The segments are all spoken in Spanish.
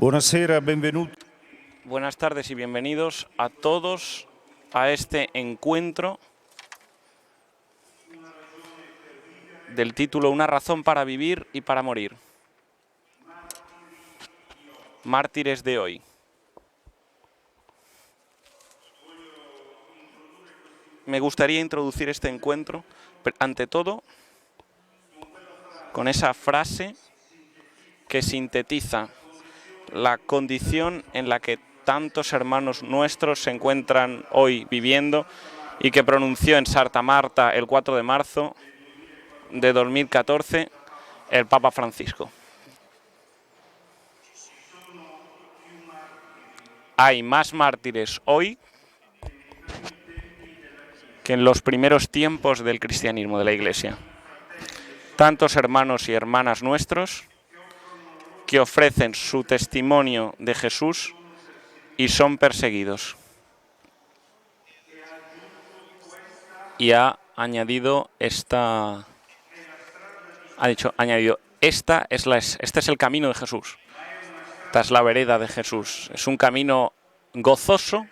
Buonasera, benvenuti. Buenas tardes y bienvenidos a todos a este encuentro del título Una razón para vivir y para morir. Mártires de hoy. Me gustaría introducir este encuentro, ante todo, con esa frase que sintetiza la condición en la que tantos hermanos nuestros se encuentran hoy viviendo y que pronunció en Santa Marta el 4 de marzo de 2014 el Papa Francisco. Hay más mártires hoy que en los primeros tiempos del cristianismo, de la Iglesia. Tantos hermanos y hermanas nuestros que ofrecen su testimonio de Jesús y son perseguidos. Y ha añadido este es el camino de Jesús. Esta es la vereda de Jesús. Es un camino gozoso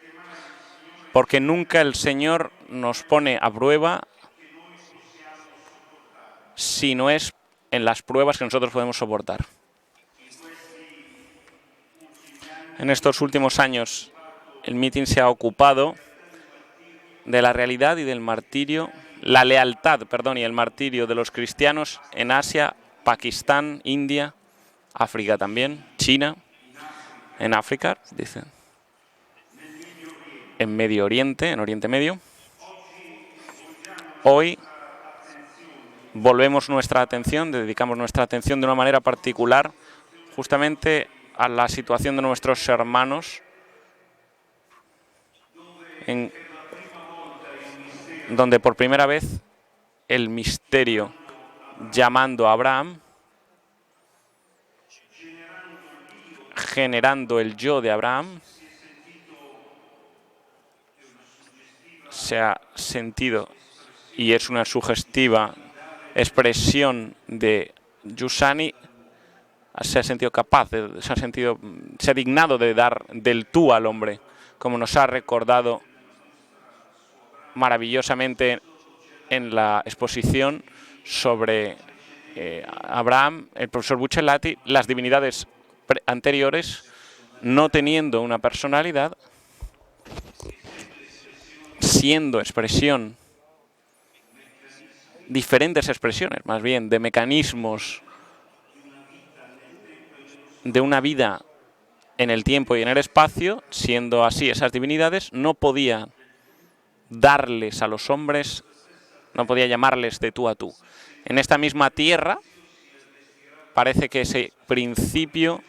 porque nunca el Señor nos pone a prueba si no es en las pruebas que nosotros podemos soportar. En estos últimos años el mitin se ha ocupado de la realidad y del martirio, la lealtad, y el martirio de los cristianos en Asia, Pakistán, India, África también, China, en África, dicen, en Medio Oriente, en Oriente Medio. Hoy dedicamos nuestra atención de una manera particular justamente a la situación de nuestros hermanos donde por primera vez el misterio llamando a Abraham, generando el yo de Abraham, se ha sentido, y es una sugestiva expresión de Giussani, se ha sentido se ha dignado de dar del tú al hombre, como nos ha recordado maravillosamente en la exposición sobre Abraham, el profesor Buccellati, las divinidades anteriores, no teniendo una personalidad, siendo expresión, diferentes expresiones, más bien, de mecanismos de una vida en el tiempo y en el espacio, siendo así esas divinidades, no podía darles a los hombres, no podía llamarles de tú a tú. En esta misma tierra parece que ese principio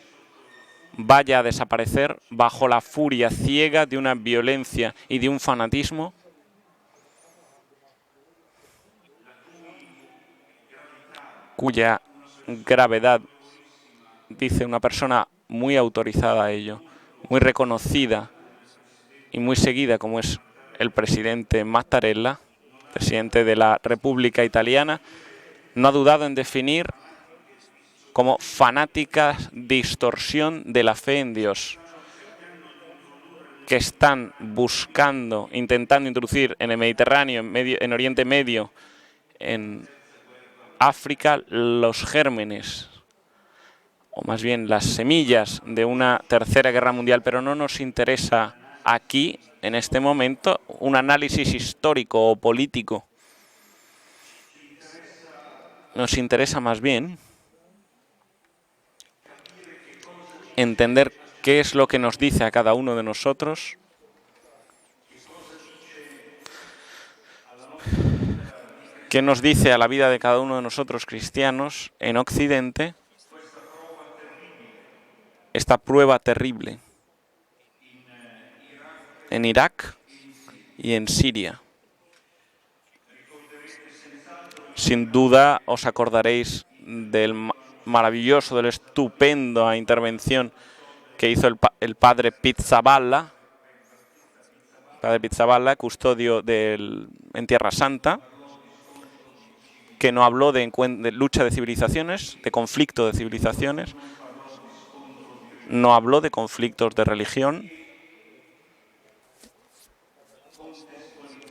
vaya a desaparecer bajo la furia ciega de una violencia y de un fanatismo cuya gravedad, dice una persona muy autorizada a ello, muy reconocida y muy seguida, como es el presidente Mattarella, presidente de la República Italiana, no ha dudado en definir como fanática distorsión de la fe en Dios, que están intentando introducir en el Mediterráneo, en Oriente Medio, en África, los gérmenes, o más bien las semillas de una tercera guerra mundial, pero no nos interesa aquí, en este momento, un análisis histórico o político. Nos interesa más bien entender qué es lo que nos dice a cada uno de nosotros qué nos dice a la vida de cada uno de nosotros cristianos en Occidente esta prueba terrible en Irak y en Siria. Sin duda os acordaréis del maravilloso, del estupenda intervención que hizo el padre Pizzaballa, custodio en Tierra Santa, que no habló de lucha de civilizaciones, de conflicto de civilizaciones, no habló de conflictos de religión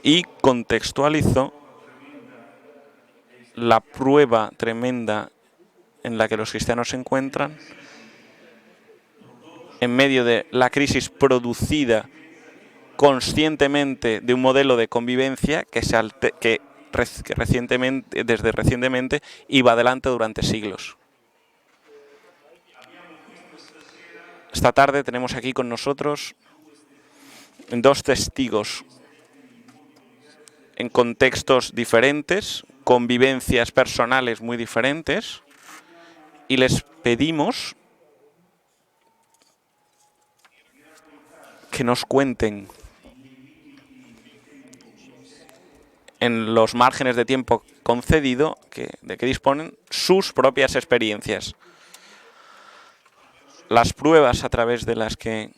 y contextualizó la prueba tremenda en la que los cristianos se encuentran en medio de la crisis producida conscientemente de un modelo de convivencia que desde recientemente iba adelante durante siglos. Esta tarde tenemos aquí con nosotros dos testigos en contextos diferentes, convivencias personales muy diferentes, y les pedimos que nos cuenten en los márgenes de tiempo concedido de que disponen sus propias experiencias, las pruebas a través de las que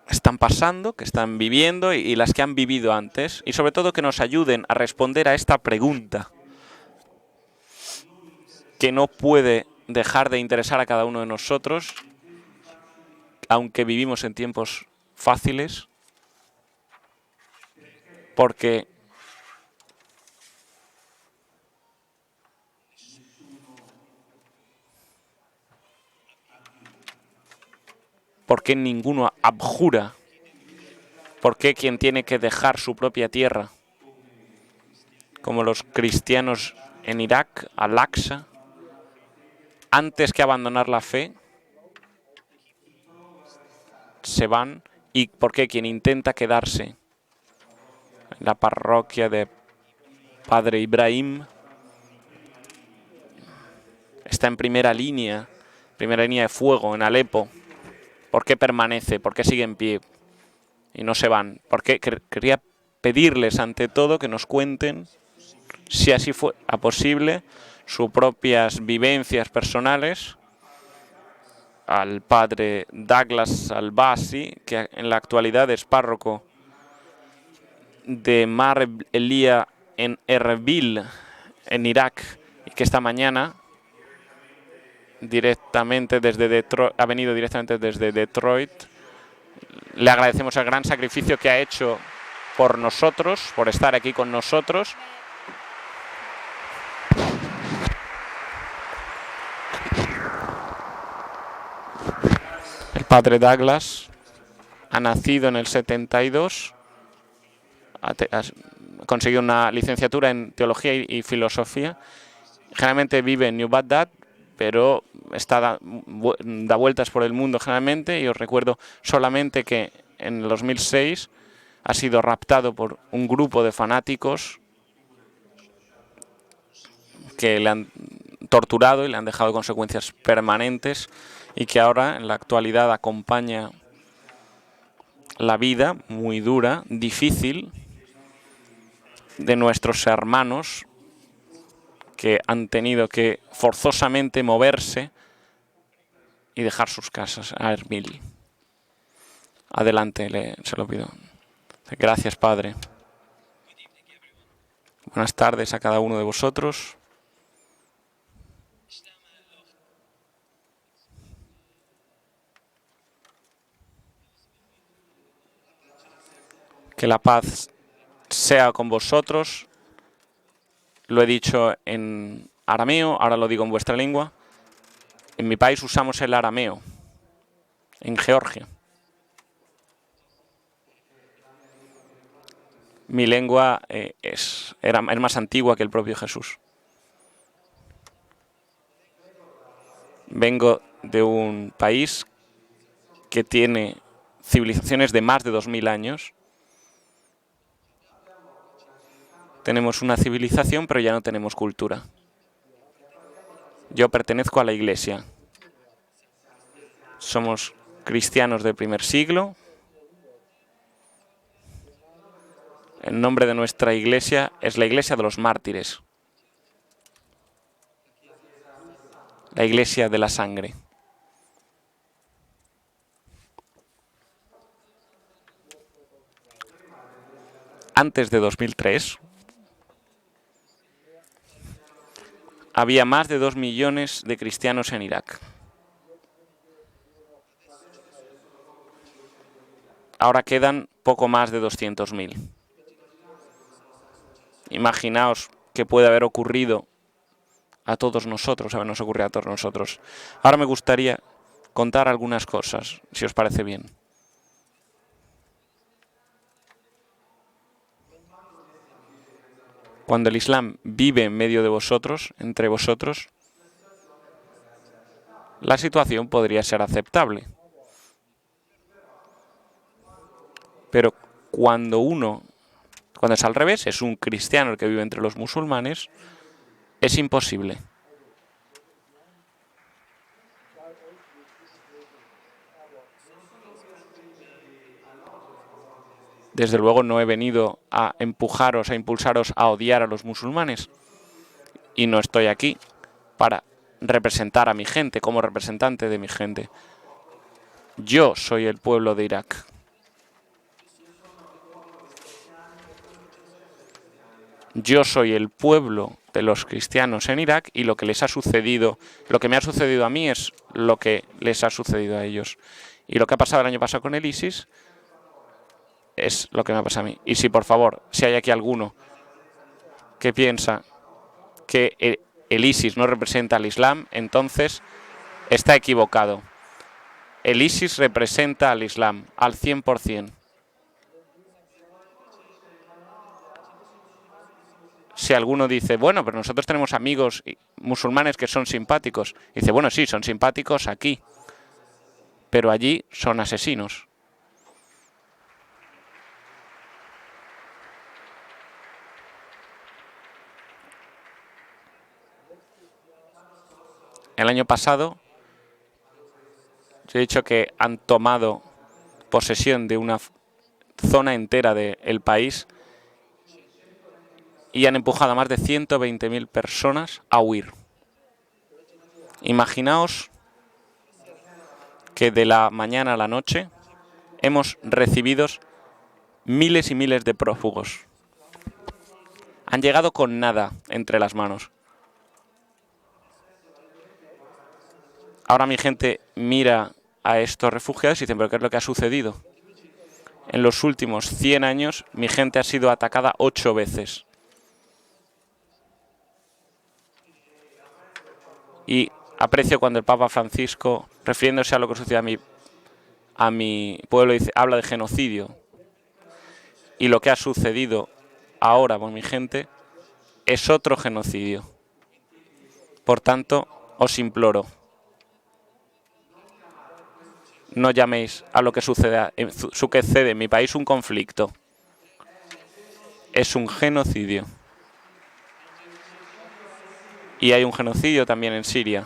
están pasando, que están viviendo y las que han vivido antes, y sobre todo que nos ayuden a responder a esta pregunta que no puede dejar de interesar a cada uno de nosotros, aunque vivimos en tiempos fáciles, porque ¿por qué ninguno abjura? ¿Por qué quien tiene que dejar su propia tierra, como los cristianos en Irak, Al-Aqsa, antes que abandonar la fe, se van? ¿Y por qué quien intenta quedarse en la parroquia de Padre Ibrahim está en primera línea de fuego en Alepo? ¿Por qué permanece? ¿Por qué sigue en pie y no se van? Porque quería pedirles ante todo que nos cuenten, si así fuera posible, sus propias vivencias personales. Al padre Douglas Al-Basi, que en la actualidad es párroco de Mar Elia en Erbil, en Irak, y que esta mañana ha venido directamente desde Detroit. Le agradecemos el gran sacrificio que ha hecho por nosotros, por estar aquí con nosotros. El padre Douglas ha nacido en el 72, ha conseguido una licenciatura en teología y filosofía. Generalmente vive en New Baghdad, pero da vueltas por el mundo generalmente, y os recuerdo solamente que en el 2006 ha sido raptado por un grupo de fanáticos que le han torturado y le han dejado consecuencias permanentes, y que ahora en la actualidad acompaña la vida muy dura, difícil, de nuestros hermanos que han tenido que forzosamente moverse y dejar sus casas a Erbil. Adelante, se lo pido. Gracias, Padre. Buenas tardes a cada uno de vosotros. Que la paz sea con vosotros. Lo he dicho en arameo, ahora lo digo en vuestra lengua. En mi país usamos el arameo, en Georgia. Mi lengua es más antigua que el propio Jesús. Vengo de un país que tiene civilizaciones de más de 2000 años. Tenemos una civilización, pero ya no tenemos cultura. Yo pertenezco a la Iglesia. Somos cristianos del primer siglo. El nombre de nuestra iglesia es la Iglesia de los Mártires. La Iglesia de la Sangre. Antes de 2003, había más de 2 millones de cristianos en Irak. Ahora quedan poco más de 200.000. Imaginaos qué puede haber ocurrido a todos nosotros, habernos ocurrido a todos nosotros. Ahora me gustaría contar algunas cosas, si os parece bien. Cuando el Islam vive en medio de vosotros, entre vosotros, la situación podría ser aceptable. Pero cuando es al revés, es un cristiano el que vive entre los musulmanes, es imposible. Desde luego no he venido a empujaros, a impulsaros a odiar a los musulmanes. Y no estoy aquí para representar a mi gente, como representante de mi gente. Yo soy el pueblo de Irak. Yo soy el pueblo de los cristianos en Irak y lo que les ha sucedido, lo que me ha sucedido a mí es lo que les ha sucedido a ellos. Y lo que ha pasado el año pasado con el ISIS es lo que me ha pasado a mí. Y si por favor, si hay aquí alguno que piensa que el ISIS no representa al Islam, entonces está equivocado. El ISIS representa al Islam al 100%. Si alguno dice, bueno, pero nosotros tenemos amigos musulmanes que son simpáticos. Dice, bueno, sí, son simpáticos aquí, pero allí son asesinos. El año pasado, yo he dicho que han tomado posesión de una zona entera del país y han empujado a más de 120.000 personas a huir. Imaginaos que de la mañana a la noche hemos recibido miles y miles de prófugos. Han llegado con nada entre las manos. Ahora mi gente mira a estos refugiados y dicen, ¿pero qué es lo que ha sucedido? En los últimos 100 años mi gente ha sido atacada 8 veces. Y aprecio cuando el Papa Francisco, refiriéndose a lo que sucede a mi pueblo, habla de genocidio. Y lo que ha sucedido ahora con mi gente es otro genocidio. Por tanto, os imploro, no llaméis a lo que sucede en mi país un conflicto. Es un genocidio. Y hay un genocidio también en Siria.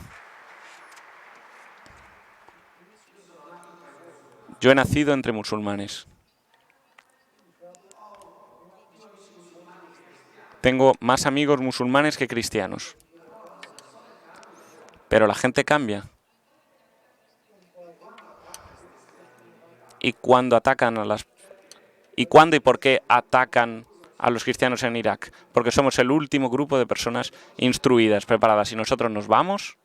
Yo he nacido entre musulmanes. Tengo más amigos musulmanes que cristianos. Pero la gente cambia. ¿Y cuándo atacan ¿Y cuándo y por qué atacan a los cristianos en Irak? Porque somos el último grupo de personas instruidas, preparadas. Si nosotros nos vamos,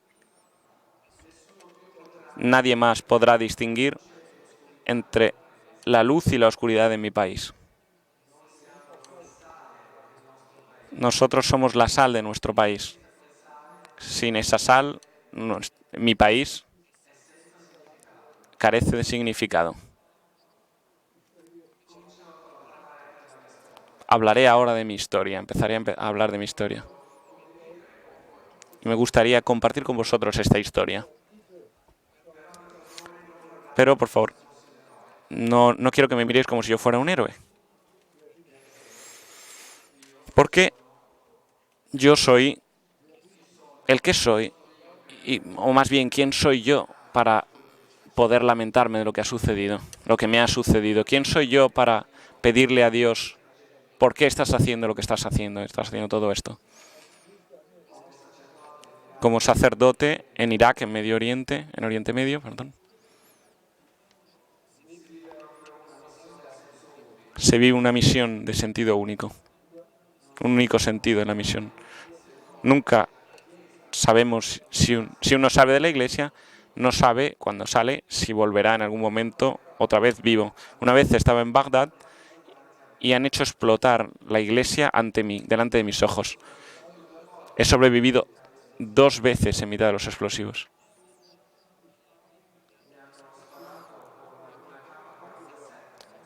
nadie más podrá distinguir entre la luz y la oscuridad de mi país. Nosotros somos la sal de nuestro país. Sin esa sal, mi país carece de significado. Hablaré ahora de mi historia, empezaré a hablar de mi historia. Y me gustaría compartir con vosotros esta historia. Pero, por favor, no quiero que me miréis como si yo fuera un héroe. Porque yo soy el que soy, o más bien, ¿quién soy yo para poder lamentarme de lo que ha sucedido, lo que me ha sucedido? ¿Quién soy yo para pedirle a Dios, ¿por qué estás haciendo lo que estás haciendo? Estás haciendo todo esto. Como sacerdote en Irak, en Oriente Medio, se vive una misión de sentido único. Un único sentido en la misión. Nunca sabemos, si uno sabe de la Iglesia, no sabe cuando sale si volverá en algún momento otra vez vivo. Una vez estaba en Bagdad y han hecho explotar la Iglesia ante mí, delante de mis ojos. He sobrevivido 2 veces en mitad de los explosivos.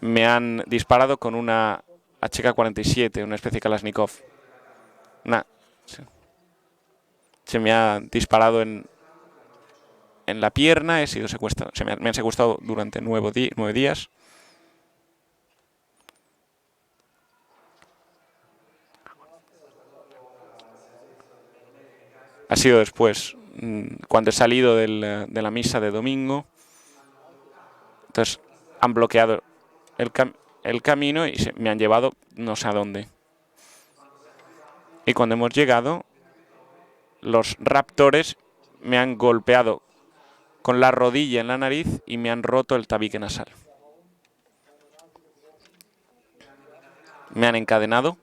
Me han disparado con una HK-47, una especie de Kalashnikov. Se me ha disparado en la pierna, he sido secuestrado. Me han secuestrado durante 9 días. Ha sido después, cuando he salido de la misa de domingo. Entonces han bloqueado el camino y me han llevado no sé a dónde. Y cuando hemos llegado, los raptores me han golpeado con la rodilla en la nariz y me han roto el tabique nasal. Me han encadenado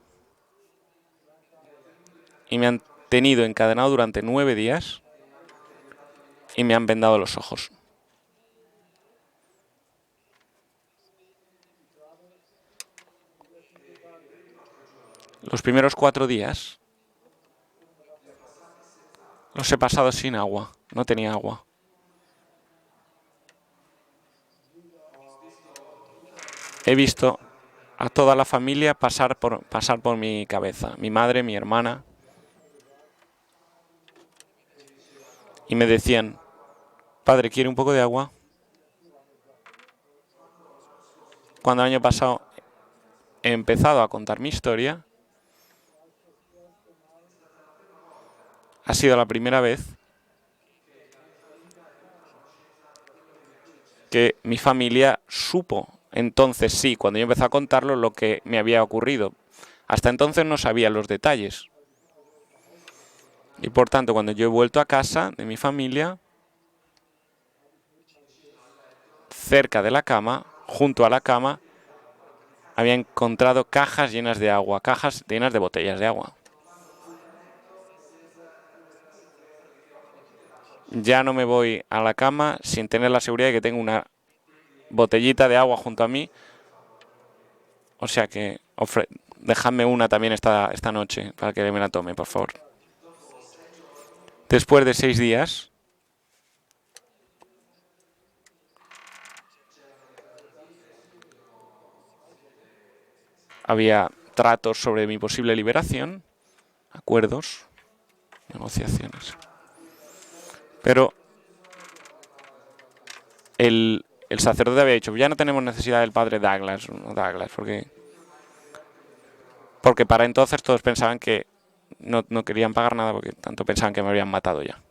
y me han tenido encadenado durante 9 días y me han vendado los ojos. Los primeros 4 días los he pasado sin agua, no tenía agua. He visto a toda la familia pasar por mi cabeza, mi madre, mi hermana, y me decían: padre, ¿quiere un poco de agua? Cuando el año pasado he empezado a contar mi historia, ha sido la primera vez que mi familia supo, entonces sí, cuando yo empecé a contarlo, lo que me había ocurrido. Hasta entonces no sabía los detalles. Y por tanto, cuando yo he vuelto a casa de mi familia, cerca de la cama, junto a la cama, había encontrado cajas llenas de agua, cajas llenas de botellas de agua. Ya no me voy a la cama sin tener la seguridad de que tengo una botellita de agua junto a mí. O sea que dejadme una también esta noche para que me la tome, por favor. Después de 6 días, había tratos sobre mi posible liberación, acuerdos, negociaciones. Pero el sacerdote había dicho: ya no tenemos necesidad del padre Douglas, porque para entonces todos pensaban que no querían pagar nada, porque tanto pensaban que me habían matado ya.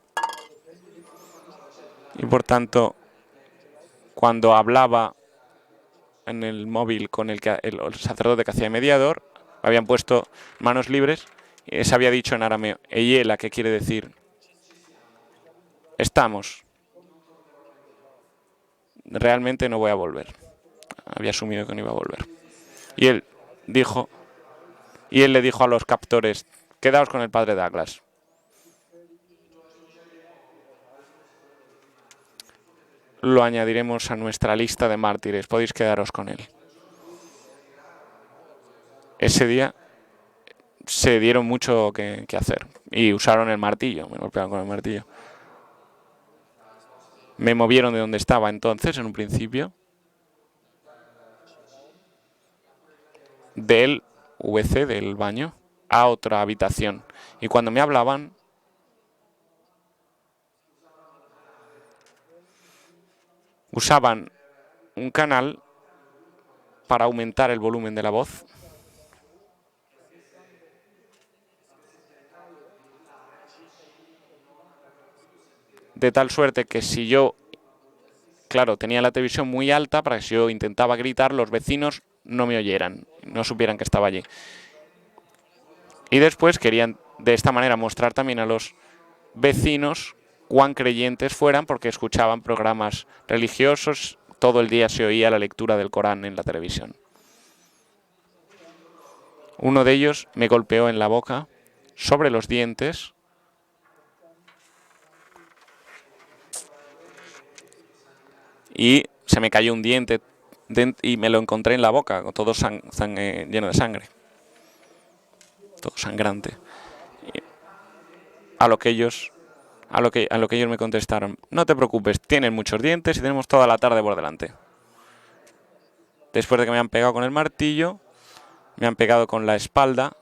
Y por tanto, cuando hablaba en el móvil con el sacerdote que hacía mediador, habían puesto manos libres y se había dicho en arameo: Eyela, que quiere decir estamos. Realmente no voy a volver. Había asumido que no iba a volver. Y él le dijo a los captores: quedaos con el padre Douglas. Lo añadiremos a nuestra lista de mártires. Podéis quedaros con él. Ese día se dieron mucho que hacer y usaron el martillo. Me golpearon con el martillo. Me movieron de donde estaba entonces, en un principio, del WC, del baño, a otra habitación. Y cuando me hablaban, usaban un canal para aumentar el volumen de la voz. De tal suerte que si yo, claro, tenía la televisión muy alta para que si yo intentaba gritar, los vecinos no me oyeran, no supieran que estaba allí. Y después querían de esta manera mostrar también a los vecinos cuán creyentes fueran, porque escuchaban programas religiosos, todo el día se oía la lectura del Corán en la televisión. Uno de ellos me golpeó en la boca, sobre los dientes, y se me cayó un diente y me lo encontré en la boca, todo lleno de sangre, todo sangrante. Y a lo que ellos me contestaron: no te preocupes, tienen muchos dientes y tenemos toda la tarde por delante. Después de que me han pegado con el martillo, me han pegado con la espalda,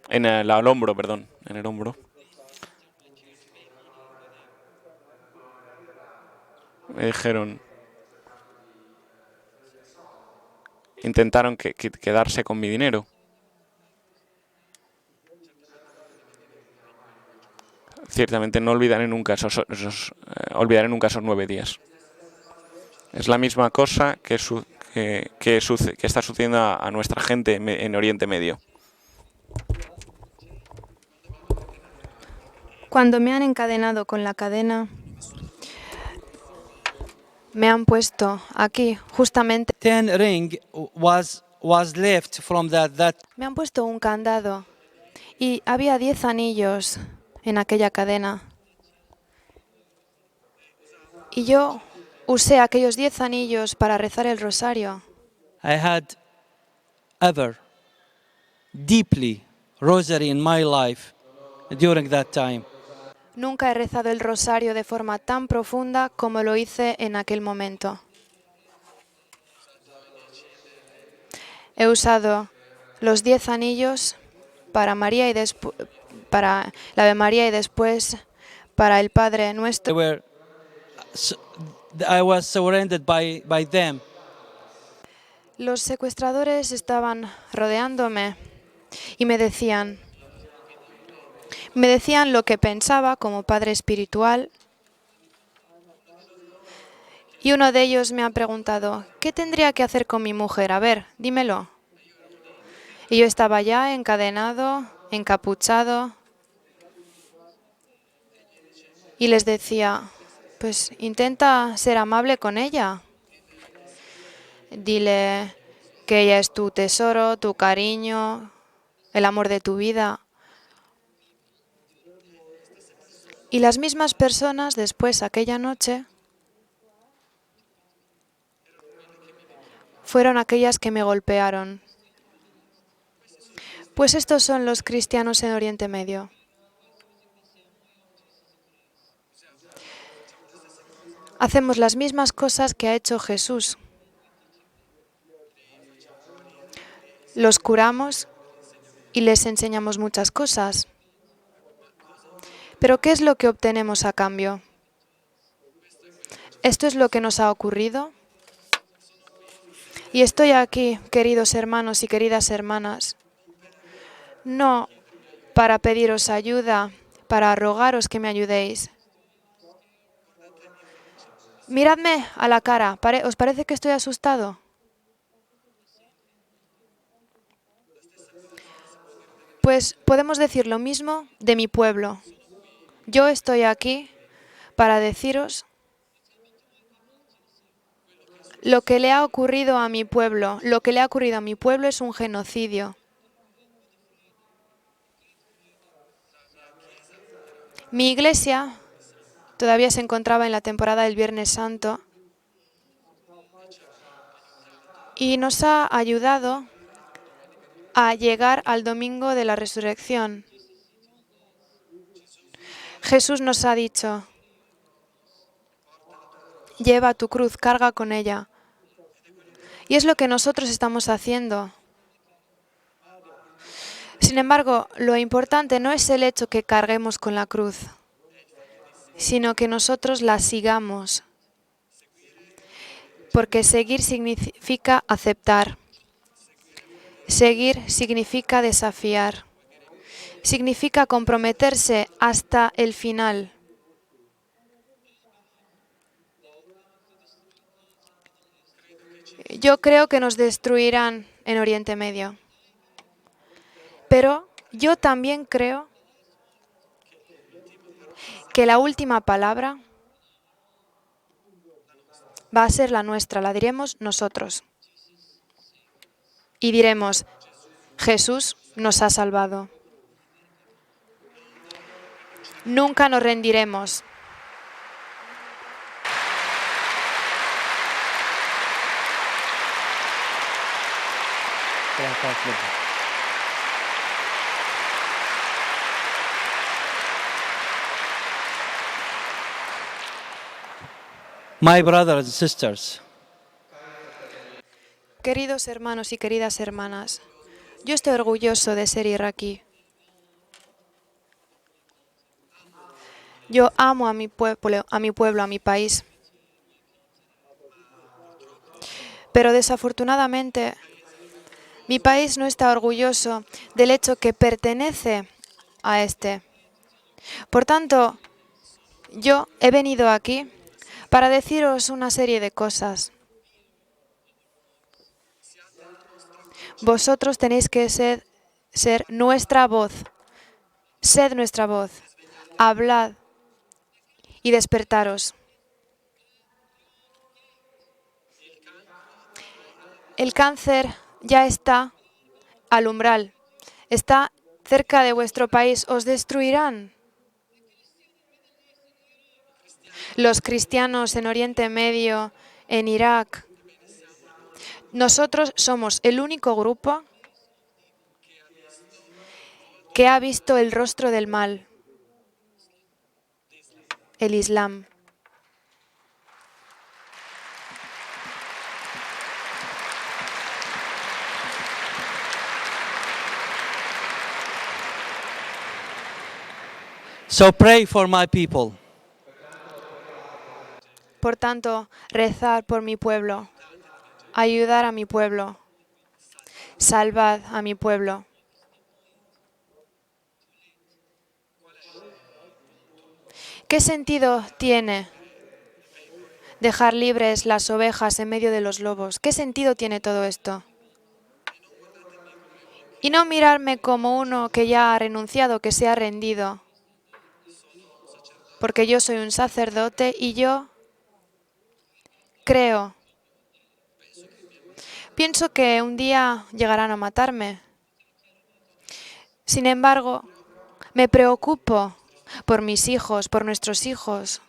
en el hombro, perdón, en el hombro. Me dijeron, intentaron quedarse con mi dinero. Ciertamente no olvidaré nunca esos 9 días. Es la misma cosa que está sucediendo a nuestra gente en Oriente Medio. Cuando me han encadenado con la cadena, me han puesto aquí, justamente. 10 ring was left from that. Me han puesto un candado y había 10 anillos en aquella cadena. Y yo usé aquellos 10 anillos para rezar el rosario. I had ever deeply rosary in my life during that time. Nunca he rezado el rosario de forma tan profunda como lo hice en aquel momento. He usado los 10 anillos para María y para la Ave María y después para el Padre Nuestro. I was surrounded by them. Los secuestradores estaban rodeándome y me decían lo que pensaba como padre espiritual. Y uno de ellos me ha preguntado, ¿qué tendría que hacer con mi mujer? A ver, dímelo. Y yo estaba ya encadenado, encapuchado, y les decía, pues intenta ser amable con ella. Dile que ella es tu tesoro, tu cariño, el amor de tu vida. Y las mismas personas después, aquella noche, fueron aquellas que me golpearon. Pues estos son los cristianos en Oriente Medio. Hacemos las mismas cosas que ha hecho Jesús. Los curamos y les enseñamos muchas cosas. Pero ¿qué es lo que obtenemos a cambio? Esto es lo que nos ha ocurrido. Y estoy aquí, queridos hermanos y queridas hermanas, no para pediros ayuda, para rogaros que me ayudéis. Miradme a la cara, ¿os parece que estoy asustado? Pues podemos decir lo mismo de mi pueblo. Yo estoy aquí para deciros lo que le ha ocurrido a mi pueblo. Lo que le ha ocurrido a mi pueblo es un genocidio. Mi iglesia todavía se encontraba en la temporada del Viernes Santo y nos ha ayudado a llegar al domingo de la resurrección. Jesús nos ha dicho, lleva tu cruz, carga con ella. Y es lo que nosotros estamos haciendo. Sin embargo, lo importante no es el hecho que carguemos con la cruz, sino que nosotros la sigamos. Porque seguir significa aceptar. Seguir significa desafiar. Significa comprometerse hasta el final. Yo creo que nos destruirán en Oriente Medio. Pero yo también creo que la última palabra va a ser la nuestra, la diremos nosotros. Y diremos, Jesús nos ha salvado. Nunca nos rendiremos. My brothers and sisters, Queridos hermanos y queridas hermanas, yo estoy orgulloso de ser iraquí. Yo amo a mi pueblo, a mi país. Pero desafortunadamente, mi país no está orgulloso del hecho que pertenece a este. Por tanto, yo he venido aquí para deciros una serie de cosas. Vosotros tenéis que ser nuestra voz. Sed nuestra voz. Hablad y despertaros. El cáncer ya está al umbral. Está cerca de vuestro país. Os destruirán. Los cristianos en Oriente Medio, en Irak. Nosotros somos el único grupo que ha visto el rostro del mal, el Islam. so pray for my people. Por tanto, rezar por mi pueblo, ayudar a mi pueblo, salvad a mi pueblo. ¿Qué sentido tiene dejar libres las ovejas en medio de los lobos? ¿Qué sentido tiene todo esto? Y no mirarme como uno que ya ha renunciado, que se ha rendido, porque yo soy un sacerdote y yo pienso que un día llegarán a matarme. Sin embargo, me preocupo por mis hijos, por nuestros hijos.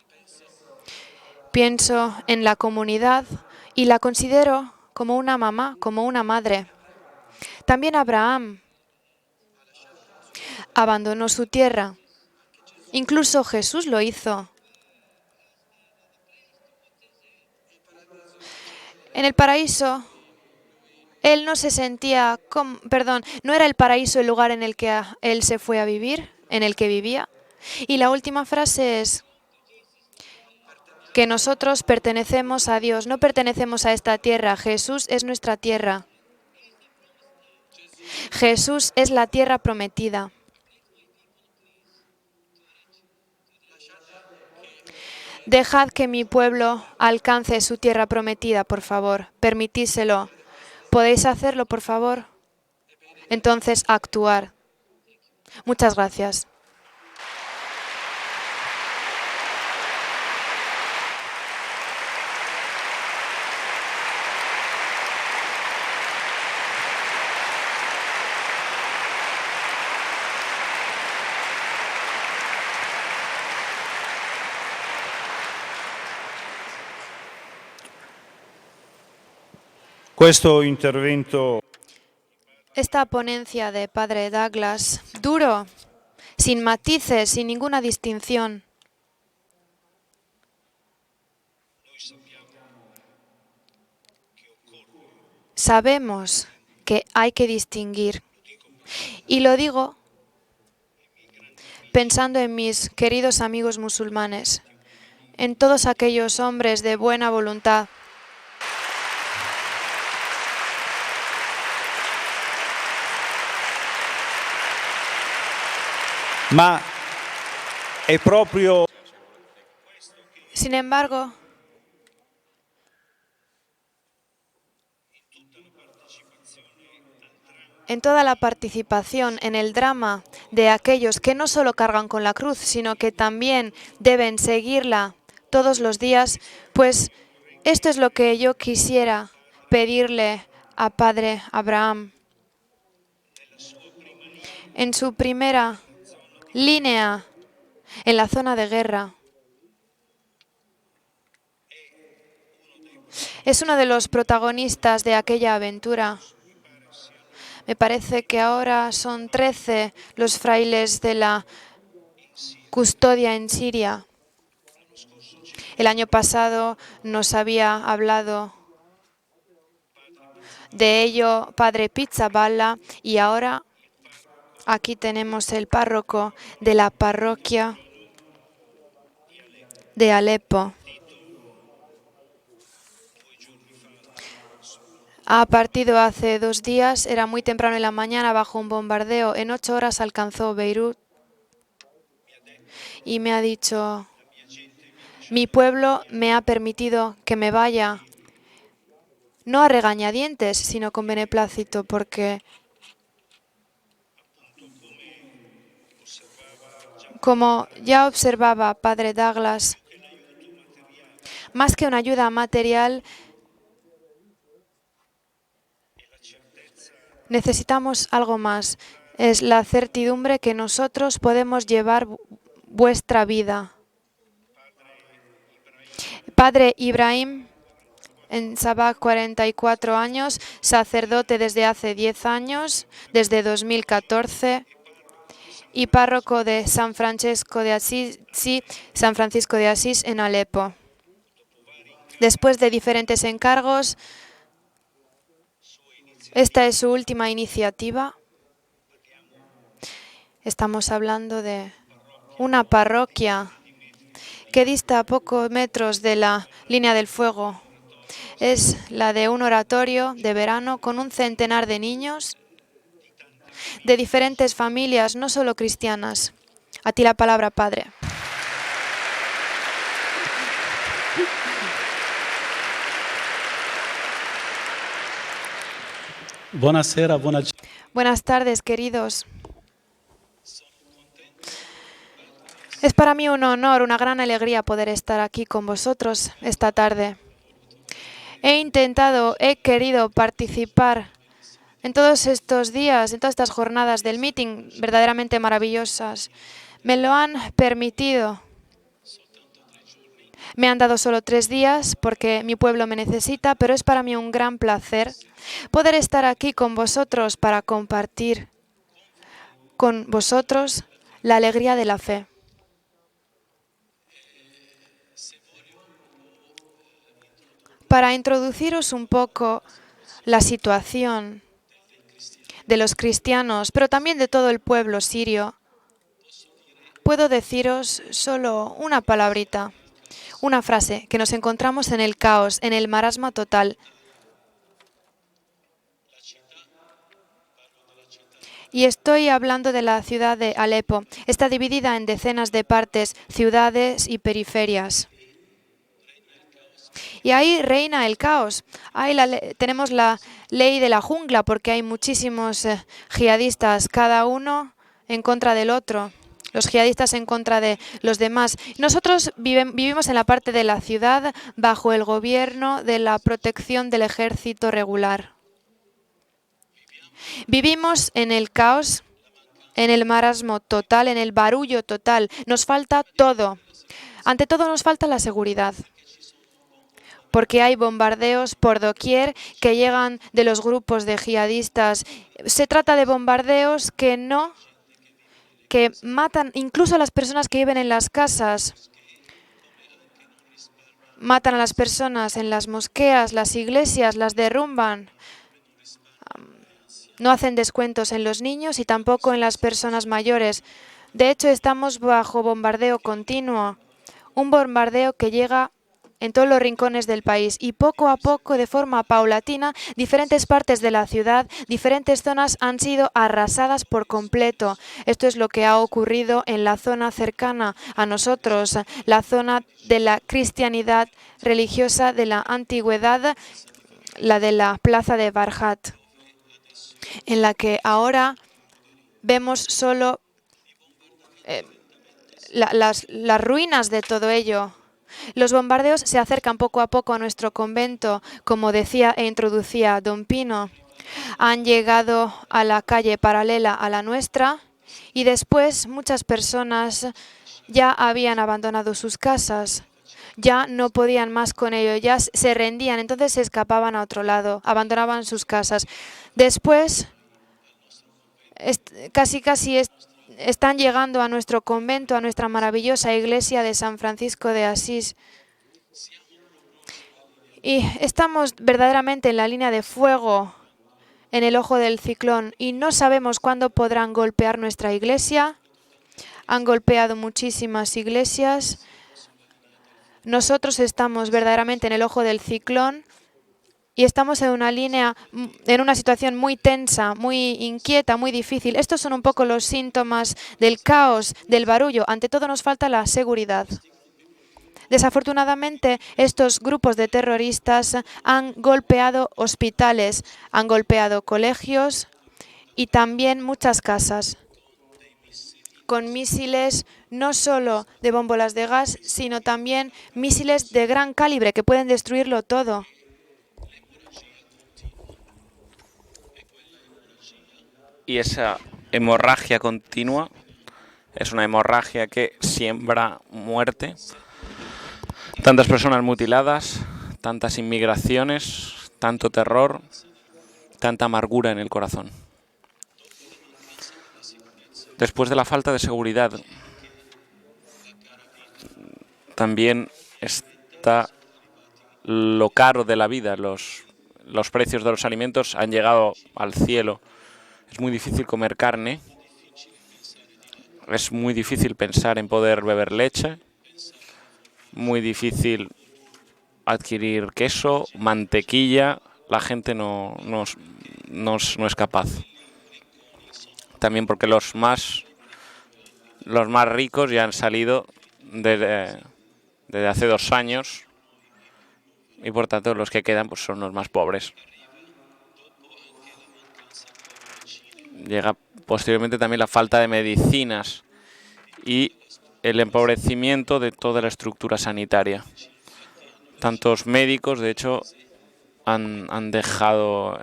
Pienso en la comunidad y la considero como una mamá, como una madre. También Abraham abandonó su tierra. Incluso Jesús lo hizo. En el paraíso, él no se sentía, no era el paraíso el lugar en el que él se fue a vivir, en el que vivía. Y la última frase es que nosotros pertenecemos a Dios, no pertenecemos a esta tierra. Jesús es nuestra tierra. Jesús es la tierra prometida. Dejad que mi pueblo alcance su tierra prometida, por favor. Permitíselo. ¿Podéis hacerlo, por favor? Entonces, actuar. Muchas gracias. Questo intervento Esta ponencia de Padre Douglas, duro, sin matices, sin ninguna distinción. Sabemos que hay que distinguir. Y lo digo pensando en mis queridos amigos musulmanes, en todos aquellos hombres de buena voluntad. ma è proprio Sin embargo, en toda la participación en el drama de aquellos que no solo cargan con la cruz, sino que también deben seguirla todos los días, pues esto es lo que yo quisiera pedirle a Padre Abraham. En su primera línea, en la zona de guerra, es uno de los protagonistas de aquella aventura. Me parece que ahora son 13 los frailes de la custodia en Siria. El año pasado nos había hablado de ello Padre Pizzaballa y ahora aquí tenemos el párroco de la parroquia de Alepo. Ha partido hace 2 días, era muy temprano en la mañana bajo un bombardeo. En 8 horas alcanzó Beirut y me ha dicho, mi pueblo me ha permitido que me vaya, no a regañadientes, sino con beneplácito, porque como ya observaba Padre Douglas, más que una ayuda material, necesitamos algo más. Es la certidumbre que nosotros podemos llevar vuestra vida. Padre Ibrahim, en Sabah, 44 años, sacerdote desde hace 10 años, desde 2014, y párroco de San Francisco de Asís en Alepo. Después de diferentes encargos, esta es su última iniciativa. Estamos hablando de una parroquia que dista a pocos metros de la línea del fuego. Es la de un oratorio de verano con un centenar de niños de diferentes familias, no solo cristianas. A ti la palabra, Padre. Buonasera, Buenas tardes, queridos. Es para mí un honor, una gran alegría poder estar aquí con vosotros esta tarde. He querido participar en todos estos días, en todas estas jornadas del meeting verdaderamente maravillosas. Me lo han permitido. Me han dado solo 3 días porque mi pueblo me necesita, pero es para mí un gran placer poder estar aquí con vosotros para compartir con vosotros la alegría de la fe. Para introduciros un poco la situación de los cristianos, pero también de todo el pueblo sirio, puedo deciros solo una palabrita, una frase, que nos encontramos en el caos, en el marasmo total. Y estoy hablando de la ciudad de Alepo. Está dividida en decenas de partes, ciudades y periferias. Y ahí reina el caos. Ahí tenemos la ley de la jungla porque hay muchísimos jihadistas, cada uno en contra del otro. Los jihadistas en contra de los demás. Nosotros vivimos en la parte de la ciudad bajo el gobierno de la protección del ejército regular. Vivimos en el caos, en el marasmo total, en el barullo total. Nos falta todo. Ante todo nos falta la seguridad. Porque hay bombardeos por doquier que llegan de los grupos de jihadistas. Se trata de bombardeos que matan incluso a las personas que viven en las casas. Matan a las personas en las mosqueas, las iglesias, las derrumban. No hacen descuentos en los niños y tampoco en las personas mayores. De hecho, estamos bajo bombardeo continuo. Un bombardeo que llega en todos los rincones del país y poco a poco, de forma paulatina, diferentes partes de la ciudad, diferentes zonas han sido arrasadas por completo. Esto es lo que ha ocurrido en la zona cercana a nosotros, la zona de la cristianidad religiosa de la antigüedad, la de la plaza de Barjat, en la que ahora vemos solo las ruinas de todo ello. Los bombardeos se acercan poco a poco a nuestro convento, como decía e introducía Don Pino. Han llegado a la calle paralela a la nuestra y después muchas personas ya habían abandonado sus casas. Ya no podían más con ello, ya se rendían, entonces se escapaban a otro lado, abandonaban sus casas. Después están llegando a nuestro convento, a nuestra maravillosa iglesia de San Francisco de Asís. Y estamos verdaderamente en la línea de fuego, en el ojo del ciclón, y no sabemos cuándo podrán golpear nuestra iglesia. Han golpeado muchísimas iglesias. Nosotros estamos verdaderamente en el ojo del ciclón y estamos en una situación muy tensa, muy inquieta, muy difícil. Estos son un poco los síntomas del caos, del barullo. Ante todo nos falta la seguridad. Desafortunadamente, estos grupos de terroristas han golpeado hospitales, han golpeado colegios y también muchas casas, con misiles no solo de bombolas de gas, sino también misiles de gran calibre que pueden destruirlo todo. Y esa hemorragia continua es una hemorragia que siembra muerte. Tantas personas mutiladas, tantas inmigraciones, tanto terror, tanta amargura en el corazón. Después de la falta de seguridad, también está lo caro de la vida. Los precios de los alimentos han llegado al cielo. Es muy difícil comer carne. Es muy difícil pensar en poder beber leche. Muy difícil adquirir queso, mantequilla. La gente no es capaz. También porque los más ricos ya han salido desde hace 2 años y por tanto los que quedan pues son los más pobres. Llega posteriormente también la falta de medicinas y el empobrecimiento de toda la estructura sanitaria. Tantos médicos, de hecho, han dejado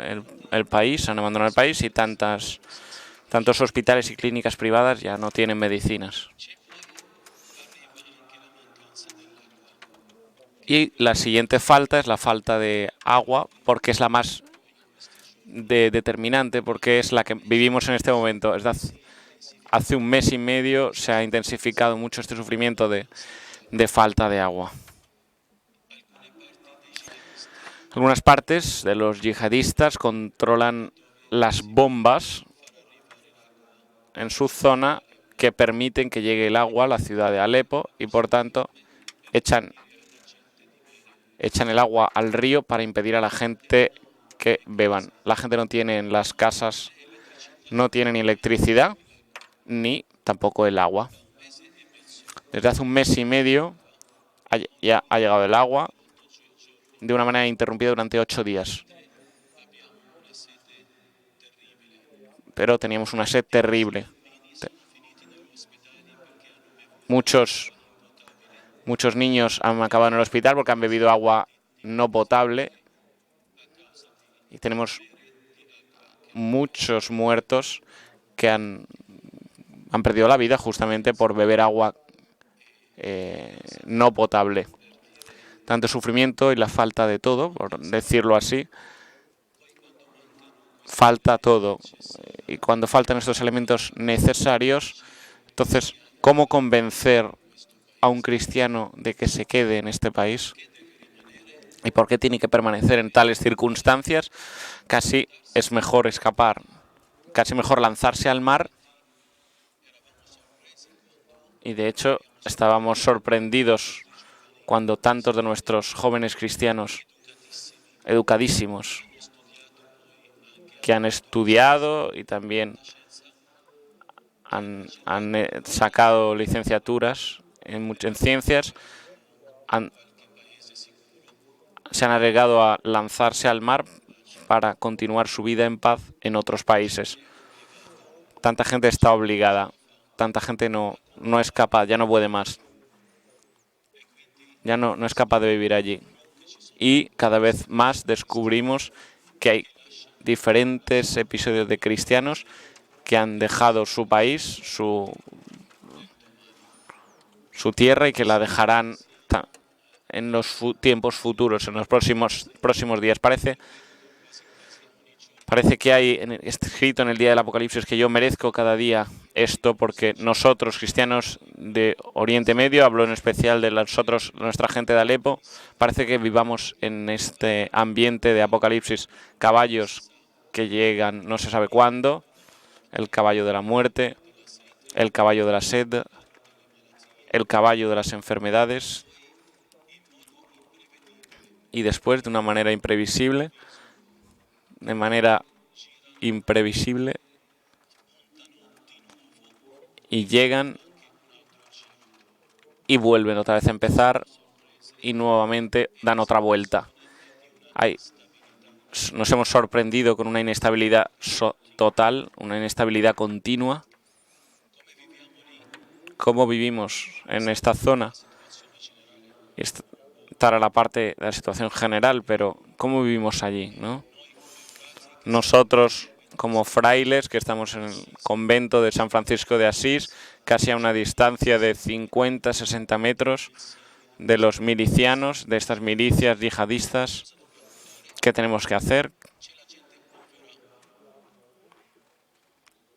el país, han abandonado el país y tantos hospitales y clínicas privadas ya no tienen medicinas. Y la siguiente falta es la falta de agua, porque es la más determinante, porque es la que vivimos en este momento. Hace 1 mes y medio se ha intensificado mucho este sufrimiento de falta de agua. Algunas partes de los yihadistas controlan las bombas en su zona que permiten que llegue el agua a la ciudad de Alepo y por tanto echan el agua al río para impedir a la gente que beban. La gente no tiene en las casas, no tiene ni electricidad ni tampoco el agua. Desde hace 1 mes y medio ya ha llegado el agua de una manera interrumpida durante 8 días. Pero teníamos una sed terrible. Muchos niños han acabado en el hospital porque han bebido agua no potable. Y tenemos muchos muertos que han perdido la vida justamente por beber agua no potable. Tanto sufrimiento y la falta de todo, por decirlo así. Falta todo. Y cuando faltan estos elementos necesarios, entonces, ¿cómo convencer a un cristiano de que se quede en este país? ¿Y por qué tiene que permanecer en tales circunstancias? Casi es mejor escapar, casi mejor lanzarse al mar. Y de hecho, estábamos sorprendidos cuando tantos de nuestros jóvenes cristianos, educadísimos, que han estudiado y también han sacado licenciaturas en ciencias, se han arriesgado a lanzarse al mar para continuar su vida en paz en otros países. Tanta gente está obligada, tanta gente no es capaz, ya no puede más. Ya no es capaz de vivir allí. Y cada vez más descubrimos que hay diferentes episodios de cristianos que han dejado su país, su tierra y que la dejarán en los tiempos futuros, en los próximos días. Parece Parece que hay escrito en el día del Apocalipsis que yo merezco cada día esto, porque nosotros, cristianos de Oriente Medio, hablo en especial de nosotros, nuestra gente de Alepo, parece que vivamos en este ambiente de Apocalipsis, caballos que llegan no se sabe cuándo, el caballo de la muerte, el caballo de la sed, el caballo de las enfermedades, y después, de una manera imprevisible, y llegan y vuelven otra vez a empezar y nuevamente dan otra vuelta. Nos hemos sorprendido con una inestabilidad total, una inestabilidad continua. ¿Cómo vivimos en esta zona? Estar a la parte de la situación general, pero ¿cómo vivimos allí, no? Nosotros, como frailes, que estamos en el convento de San Francisco de Asís, casi a una distancia de 50-60 metros de los milicianos, de estas milicias yihadistas, ¿qué tenemos que hacer?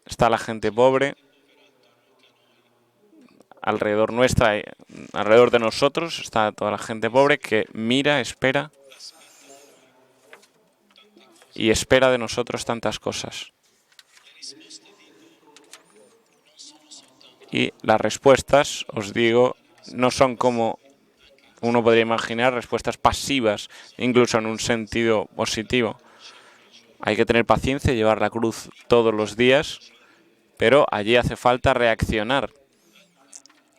Está la gente pobre alrededor nuestra, alrededor de nosotros, está toda la gente pobre que mira, espera y espera de nosotros tantas cosas. Y las respuestas, os digo, no son como uno podría imaginar, respuestas pasivas, incluso en un sentido positivo. Hay que tener paciencia y llevar la cruz todos los días, pero allí hace falta reaccionar.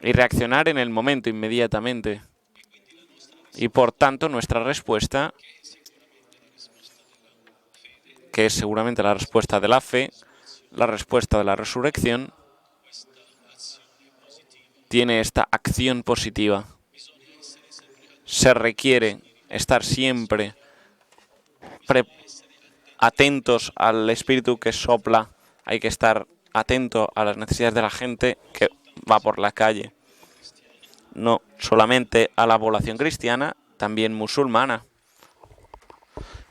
Y reaccionar en el momento, inmediatamente. Y por tanto, nuestra respuesta, que es seguramente la respuesta de la fe, la respuesta de la resurrección, tiene esta acción positiva. Se requiere estar siempre atentos al espíritu que sopla. Hay que estar atento a las necesidades de la gente que va por la calle. No solamente a la población cristiana, también musulmana.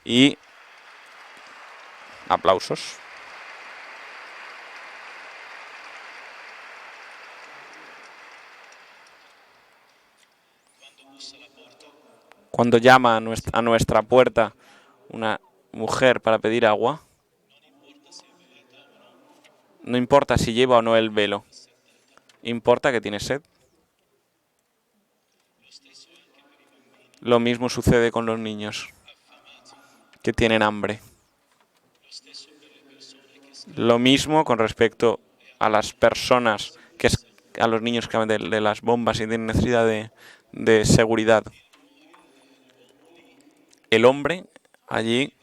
Y aplausos. Cuando llama a nuestra puerta una mujer para pedir agua, no importa si lleva o no el velo, importa que tiene sed. Lo mismo sucede con los niños que tienen hambre. Lo mismo con respecto a las personas, a los niños que hablan de las bombas y tienen necesidad de seguridad. El hombre allí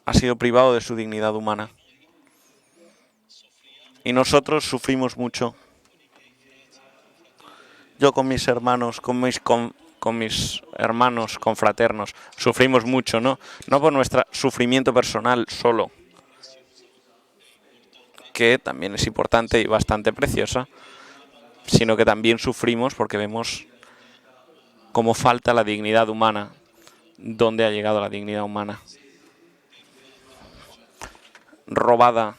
ha sido privado de su dignidad humana. Y nosotros sufrimos mucho. Yo con mis hermanos, con mis hermanos confraternos, sufrimos mucho, ¿no? No por nuestro sufrimiento personal solo, que también es importante y bastante preciosa, sino que también sufrimos porque vemos cómo falta la dignidad humana. ¿Dónde ha llegado la dignidad humana? Robada,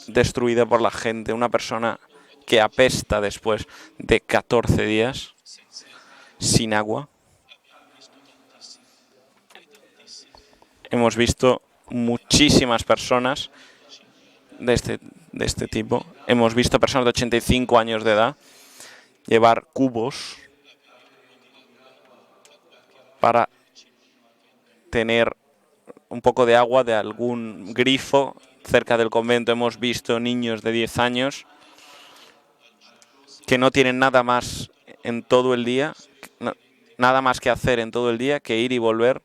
destruida por la gente, una persona que apesta después de 14 días sin agua. Hemos visto muchísimas personas de este tipo. Hemos visto personas de 85 años de edad llevar cubos para tener un poco de agua de algún grifo cerca del convento. Hemos visto niños de 10 años que no tienen nada más en todo el día, nada más que hacer en todo el día que ir y volver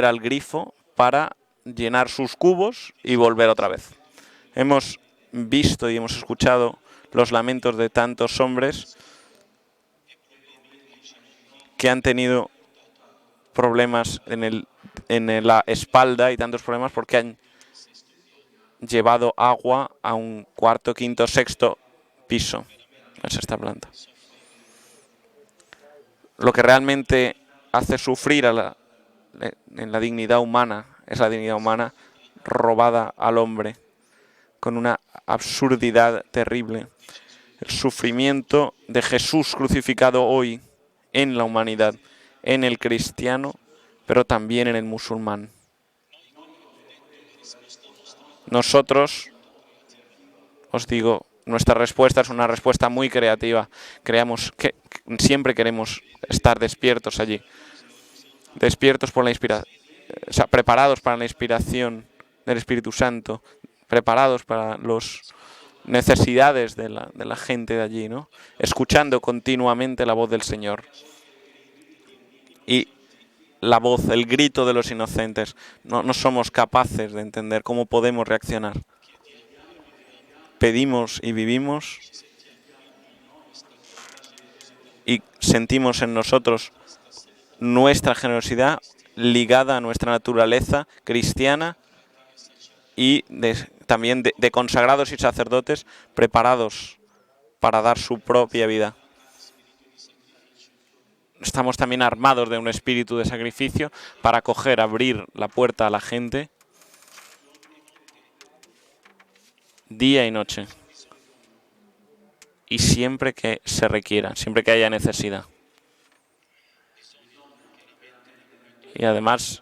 al grifo para llenar sus cubos y volver otra vez. Hemos visto y hemos escuchado los lamentos de tantos hombres que han tenido problemas en la espalda y tantos problemas porque han llevado agua a un cuarto, quinto, sexto piso. Es esta planta. Lo que realmente hace sufrir a en la dignidad humana, es la dignidad humana robada al hombre con una absurdidad terrible. El sufrimiento de Jesús crucificado hoy en la humanidad, en el cristiano, pero también en el musulmán. Nosotros, os digo, nuestra respuesta es una respuesta muy creativa. Creamos que siempre queremos estar despiertos allí, despiertos por la inspiración, o sea, preparados para la inspiración del Espíritu Santo, preparados para las necesidades de la gente de allí, ¿no? Escuchando continuamente la voz del Señor. Y la voz, el grito de los inocentes. No somos capaces de entender cómo podemos reaccionar. Pedimos y vivimos y sentimos en nosotros nuestra generosidad ligada a nuestra naturaleza cristiana y también de consagrados y sacerdotes preparados para dar su propia vida. Estamos también armados de un espíritu de sacrificio para acoger, abrir la puerta a la gente día y noche. Y siempre que se requiera, siempre que haya necesidad. Y además,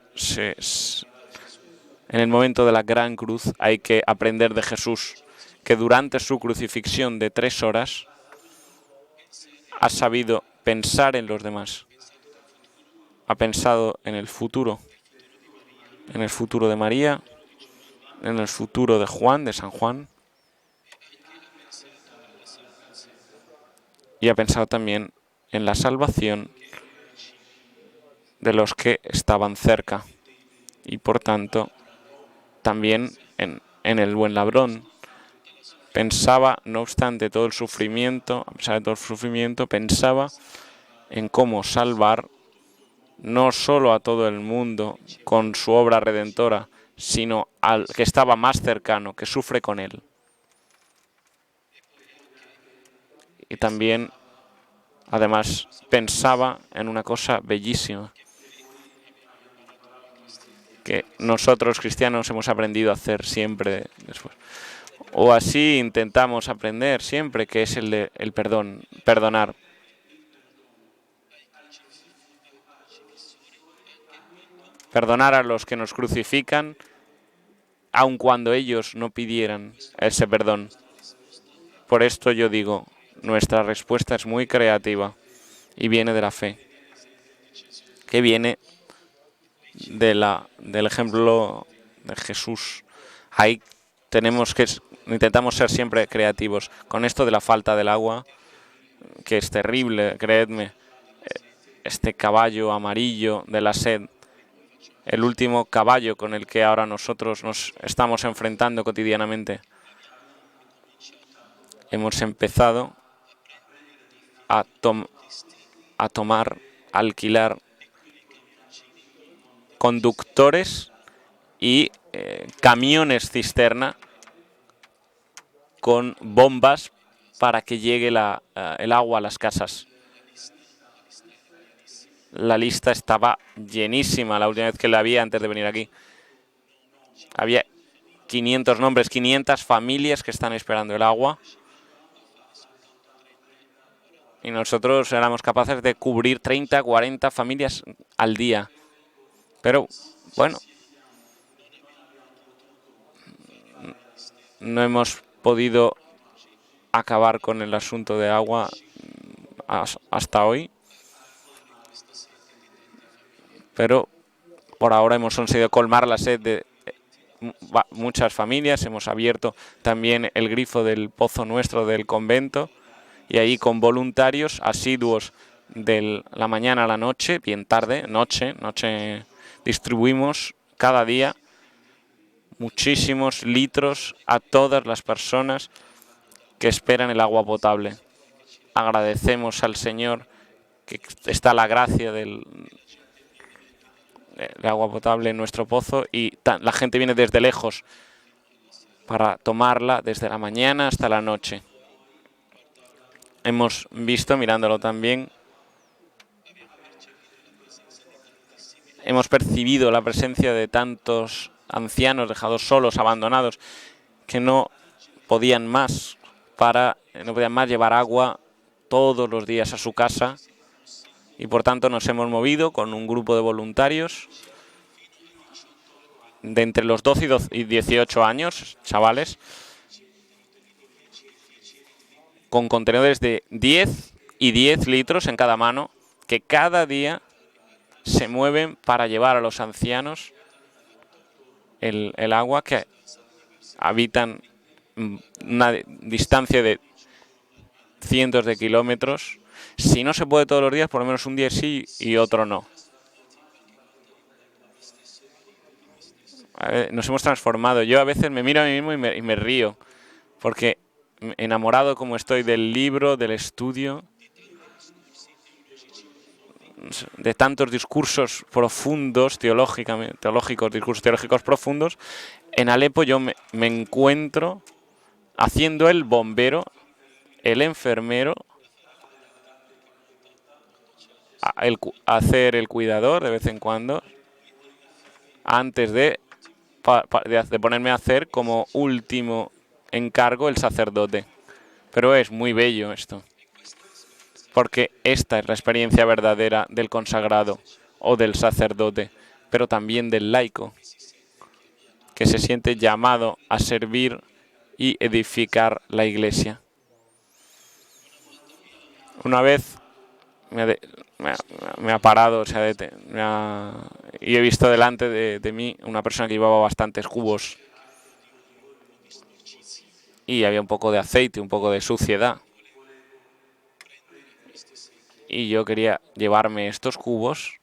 en el momento de la gran cruz hay que aprender de Jesús, que durante su crucifixión de 3 horas ha sabido pensar en los demás. Ha pensado en el futuro de María, en el futuro de Juan, de San Juan, y ha pensado también en la salvación de los que estaban cerca, y por tanto también en el buen ladrón. Pensaba, no obstante todo el sufrimiento, a pesar de todo el sufrimiento, pensaba en cómo salvar no solo a todo el mundo con su obra redentora, sino al que estaba más cercano, que sufre con él. Y también, además, pensaba en una cosa bellísima, que nosotros cristianos hemos aprendido a hacer siempre después. O así intentamos aprender siempre, que es el perdón, perdonar. Perdonar a los que nos crucifican, aun cuando ellos no pidieran ese perdón. Por esto yo digo, nuestra respuesta es muy creativa y viene de la fe, que viene del ejemplo de Jesús. Ahí intentamos ser siempre creativos. Con esto de la falta del agua, que es terrible, creedme, este caballo amarillo de la sed, el último caballo con el que ahora nosotros nos estamos enfrentando cotidianamente. Hemos empezado a alquilar conductores y camiones cisterna con bombas para que llegue el agua a las casas. La lista estaba llenísima la última vez que la vi antes de venir aquí. Había 500 nombres, 500 familias que están esperando el agua. Y nosotros éramos capaces de cubrir 30, 40 familias al día. Pero, bueno, no hemos podido acabar con el asunto de agua hasta hoy. Pero por ahora hemos conseguido colmar la sed de muchas familias. Hemos abierto también el grifo del pozo nuestro del convento. Y ahí con voluntarios asiduos de la mañana a la noche, bien tarde, noche, distribuimos cada día muchísimos litros a todas las personas que esperan el agua potable. Agradecemos al Señor que está la gracia del agua potable en nuestro pozo y la gente viene desde lejos para tomarla desde la mañana hasta la noche. Hemos visto, mirándolo también, hemos percibido la presencia de tantos ancianos dejados solos, abandonados, que no podían más llevar agua todos los días a su casa, y por tanto nos hemos movido con un grupo de voluntarios de entre los 12 y 18 años, chavales, con contenedores de 10 y 10 litros en cada mano, que cada día se mueven para llevar a los ancianos el agua, que habitan una distancia de cientos de kilómetros. Si no se puede todos los días, por lo menos un día sí y otro no. Nos hemos transformado. Yo a veces me miro a mí mismo y me río, porque enamorado como estoy del libro, del estudio, de tantos discursos profundos, discursos teológicos profundos, en Alepo yo me encuentro haciendo el bombero, el enfermero, hacer el cuidador de vez en cuando, antes de ponerme a hacer como último encargo el sacerdote. Pero es muy bello esto, porque esta es la experiencia verdadera del consagrado o del sacerdote, pero también del laico, que se siente llamado a servir y edificar la Iglesia. Una vez me ha parado, o sea, y he visto delante de mí una persona que llevaba bastantes cubos y había un poco de aceite, un poco de suciedad. Y yo quería llevarme estos cubos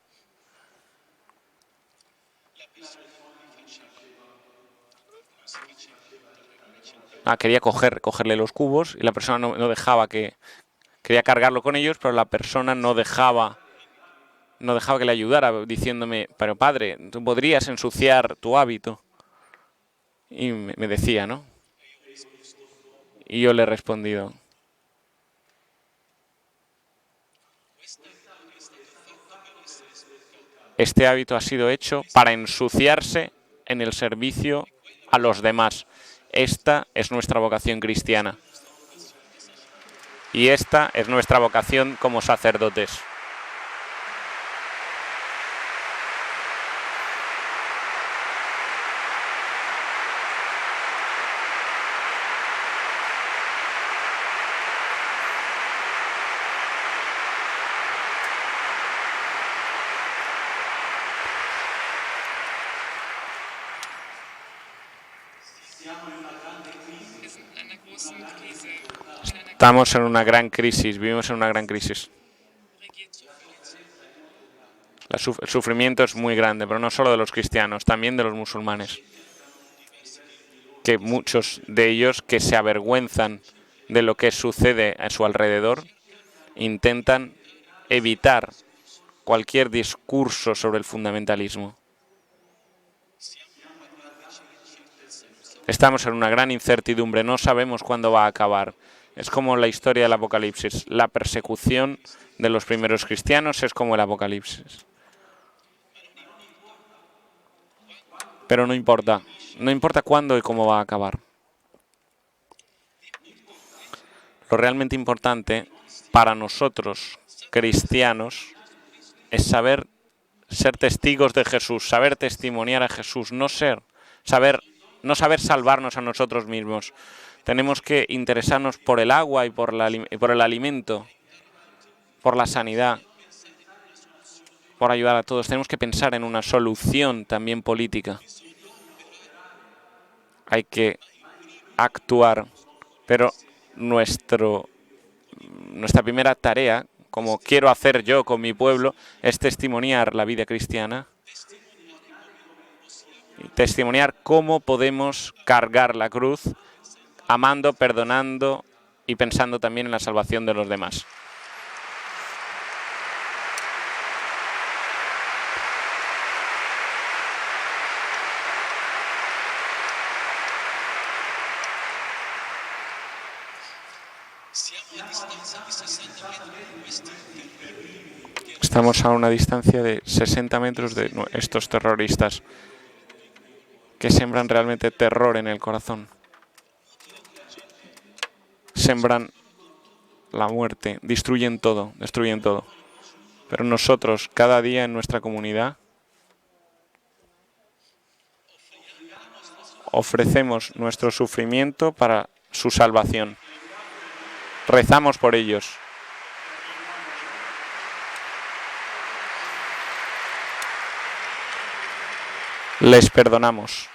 quería cogerle los cubos, y la persona no dejaba que... Quería cargarlo con ellos, pero la persona no dejaba que le ayudara, diciéndome: pero padre, tú podrías ensuciar tu hábito. Y me decía, ¿no? Y yo le he respondido: este hábito ha sido hecho para ensuciarse en el servicio a los demás. Esta es nuestra vocación cristiana. Y esta es nuestra vocación como sacerdotes. Estamos en una gran crisis, vivimos en una gran crisis. El sufrimiento es muy grande, pero no solo de los cristianos, también de los musulmanes. Que muchos de ellos, que se avergüenzan de lo que sucede a su alrededor, intentan evitar cualquier discurso sobre el fundamentalismo. Estamos en una gran incertidumbre, no sabemos cuándo va a acabar. Es como la historia del Apocalipsis. La persecución de los primeros cristianos es como el Apocalipsis. Pero no importa cuándo y cómo va a acabar. Lo realmente importante para nosotros, cristianos, es saber ser testigos de Jesús, saber testimoniar a Jesús, no saber salvarnos a nosotros mismos. Tenemos que interesarnos por el agua y por el alimento, por la sanidad, por ayudar a todos. Tenemos que pensar en una solución también política. Hay que actuar, pero nuestra primera tarea, como quiero hacer yo con mi pueblo, es testimoniar la vida cristiana. Testimoniar cómo podemos cargar la cruz, amando, perdonando y pensando también en la salvación de los demás. Estamos a una distancia de 60 metros de estos terroristas que sembran realmente terror en el corazón. Sembran la muerte, destruyen todo, destruyen todo. Pero nosotros, cada día en nuestra comunidad, ofrecemos nuestro sufrimiento para su salvación. Rezamos por ellos. Les perdonamos.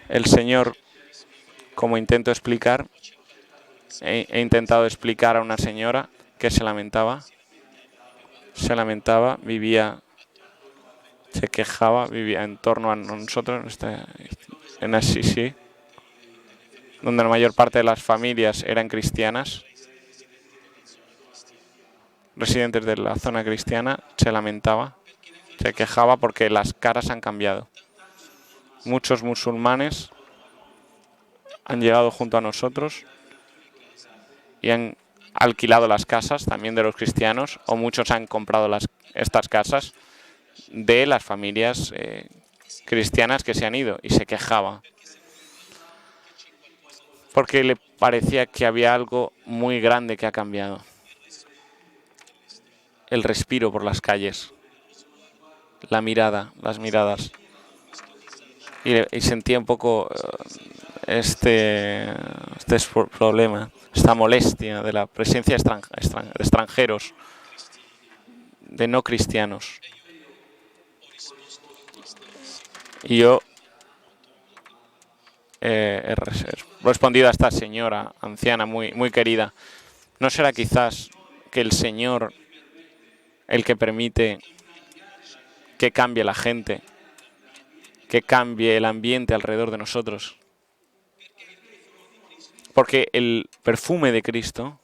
El Señor, como intento explicar, he intentado explicar a una señora que se lamentaba, vivía, se quejaba, vivía en torno a nosotros, en Assisi, donde la mayor parte de las familias eran cristianas, residentes de la zona cristiana, se lamentaba, se quejaba porque las caras han cambiado. Muchos musulmanes han llegado junto a nosotros y han alquilado las casas también de los cristianos, o muchos han comprado estas casas de las familias cristianas que se han ido, y se quejaba porque le parecía que había algo muy grande que ha cambiado. El respiro por las calles, la mirada, las miradas, y sentía un poco este problema, esta molestia de la presencia de extranjeros, de no cristianos. Y yo he respondido a esta señora anciana muy querida: ¿no será quizás que el Señor el que permite que cambie la gente, que cambie el ambiente alrededor de nosotros? Porque el perfume de Cristo,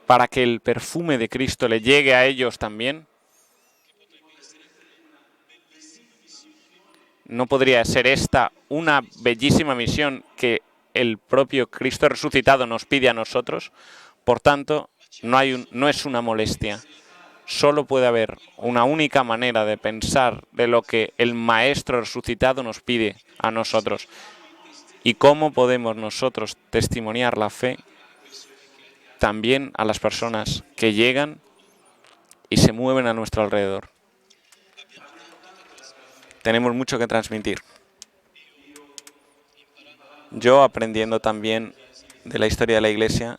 para que el perfume de Cristo le llegue a ellos también, ¿no podría ser esta una bellísima misión que el propio Cristo resucitado nos pide a nosotros? Por tanto, no es una molestia. Solo puede haber una única manera de pensar de lo que el Maestro resucitado nos pide a nosotros. ¿Y cómo podemos nosotros testimoniar la fe también a las personas que llegan y se mueven a nuestro alrededor? Tenemos mucho que transmitir. Yo aprendiendo también de la historia de la Iglesia,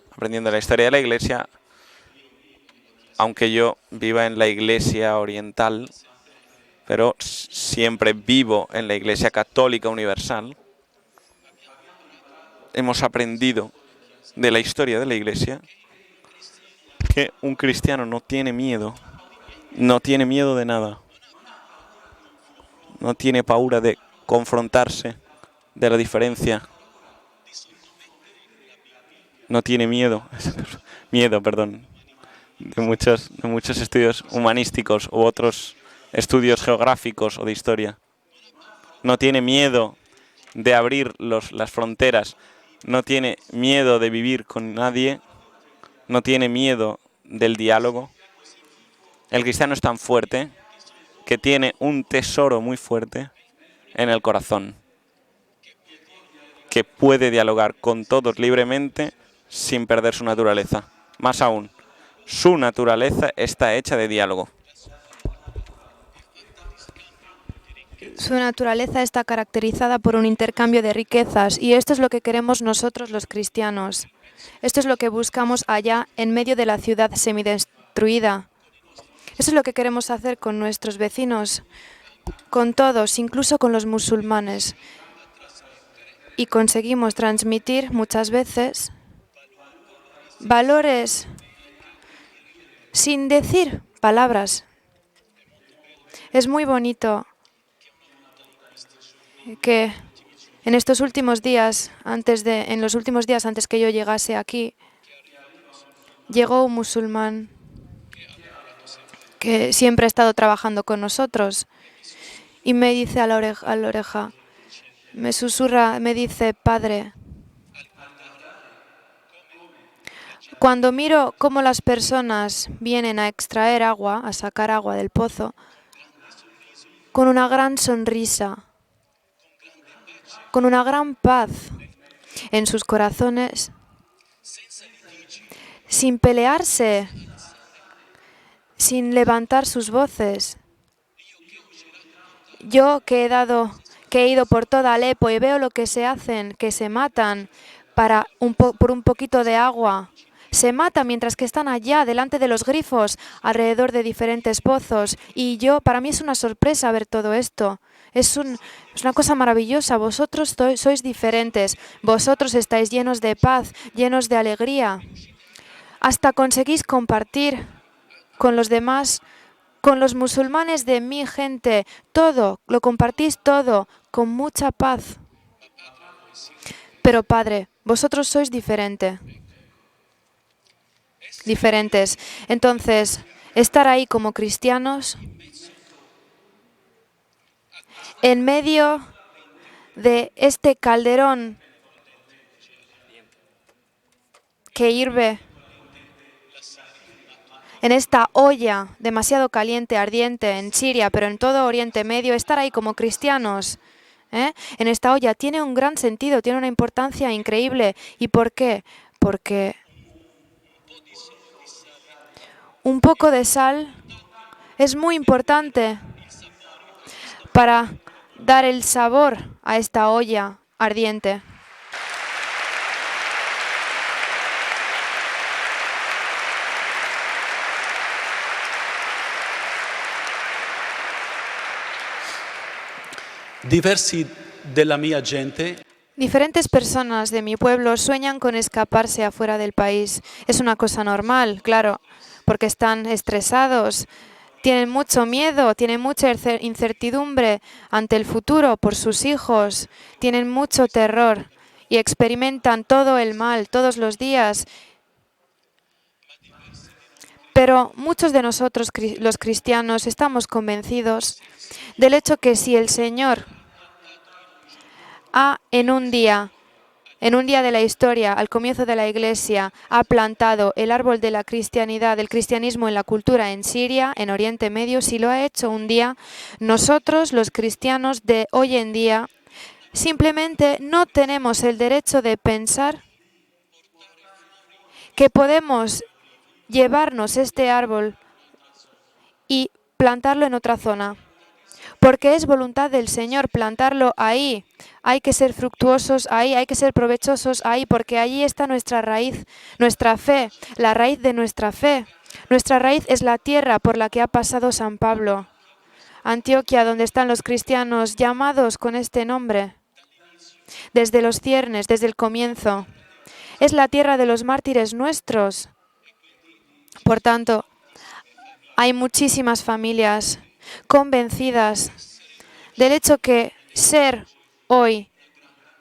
aunque yo viva en la Iglesia oriental, pero siempre vivo en la Iglesia Católica Universal, hemos aprendido de la historia de la Iglesia que un cristiano no tiene miedo de nada. No tiene paura de confrontarse de la diferencia. No tiene miedo de muchos estudios humanísticos u otros estudios geográficos o de historia. No tiene miedo de abrir las fronteras. No tiene miedo de vivir con nadie. No tiene miedo del diálogo. El cristiano es tan fuerte que tiene un tesoro muy fuerte en el corazón, que puede dialogar con todos libremente sin perder su naturaleza. Más aún, su naturaleza está hecha de diálogo. Su naturaleza está caracterizada por un intercambio de riquezas, y esto es lo que queremos nosotros los cristianos. Esto es lo que buscamos allá en medio de la ciudad semidestruida. Eso es lo que queremos hacer con nuestros vecinos, con todos, incluso con los musulmanes. Y conseguimos transmitir muchas veces valores sin decir palabras. Es muy bonito que en estos últimos días, antes que yo llegase aquí, llegó un musulmán que siempre ha estado trabajando con nosotros, y me dice a la oreja, me susurra, me dice, Padre, cuando miro cómo las personas vienen a extraer agua, a sacar agua del pozo, con una gran sonrisa, con una gran paz en sus corazones, sin pelearse, sin levantar sus voces. Yo que he ido por toda Alepo y veo lo que se hacen, que se matan por un poquito de agua. Se matan mientras que están allá, delante de los grifos, alrededor de diferentes pozos. Y para mí es una sorpresa ver todo esto. Es una cosa maravillosa. Vosotros sois diferentes. Vosotros estáis llenos de paz, llenos de alegría. Hasta conseguís compartir con los demás, con los musulmanes de mi gente, todo, lo compartís todo, con mucha paz. Pero Padre, vosotros sois diferentes. Entonces, estar ahí como cristianos, en medio de este calderón que hirve, en esta olla demasiado caliente, ardiente, en Siria, pero en todo Oriente Medio, estar ahí como cristianos, en esta olla, tiene un gran sentido, tiene una importancia increíble. ¿Y por qué? Porque un poco de sal es muy importante para dar el sabor a esta olla ardiente. Diversi della mia gente Diferentes personas de mi pueblo sueñan con escaparse afuera del país. Es una cosa normal, claro, porque están estresados, tienen mucho miedo, tienen mucha incertidumbre ante el futuro por sus hijos, tienen mucho terror y experimentan todo el mal todos los días. Pero muchos de nosotros, los cristianos, estamos convencidos del hecho que si el Señor en un día de la historia, al comienzo de la Iglesia, ha plantado el árbol de la cristianidad, del cristianismo en la cultura en Siria, en Oriente Medio, si lo ha hecho un día, nosotros, los cristianos de hoy en día, simplemente no tenemos el derecho de pensar que podemos llevarnos este árbol y plantarlo en otra zona. Porque es voluntad del Señor plantarlo ahí. Hay que ser fructuosos ahí, hay que ser provechosos ahí, porque allí está nuestra raíz, nuestra fe, la raíz de nuestra fe. Nuestra raíz es la tierra por la que ha pasado San Pablo. Antioquia, donde están los cristianos llamados con este nombre. Desde los ciernes, desde el comienzo. Es la tierra de los mártires nuestros. Por tanto, hay muchísimas familias convencidas del hecho que ser hoy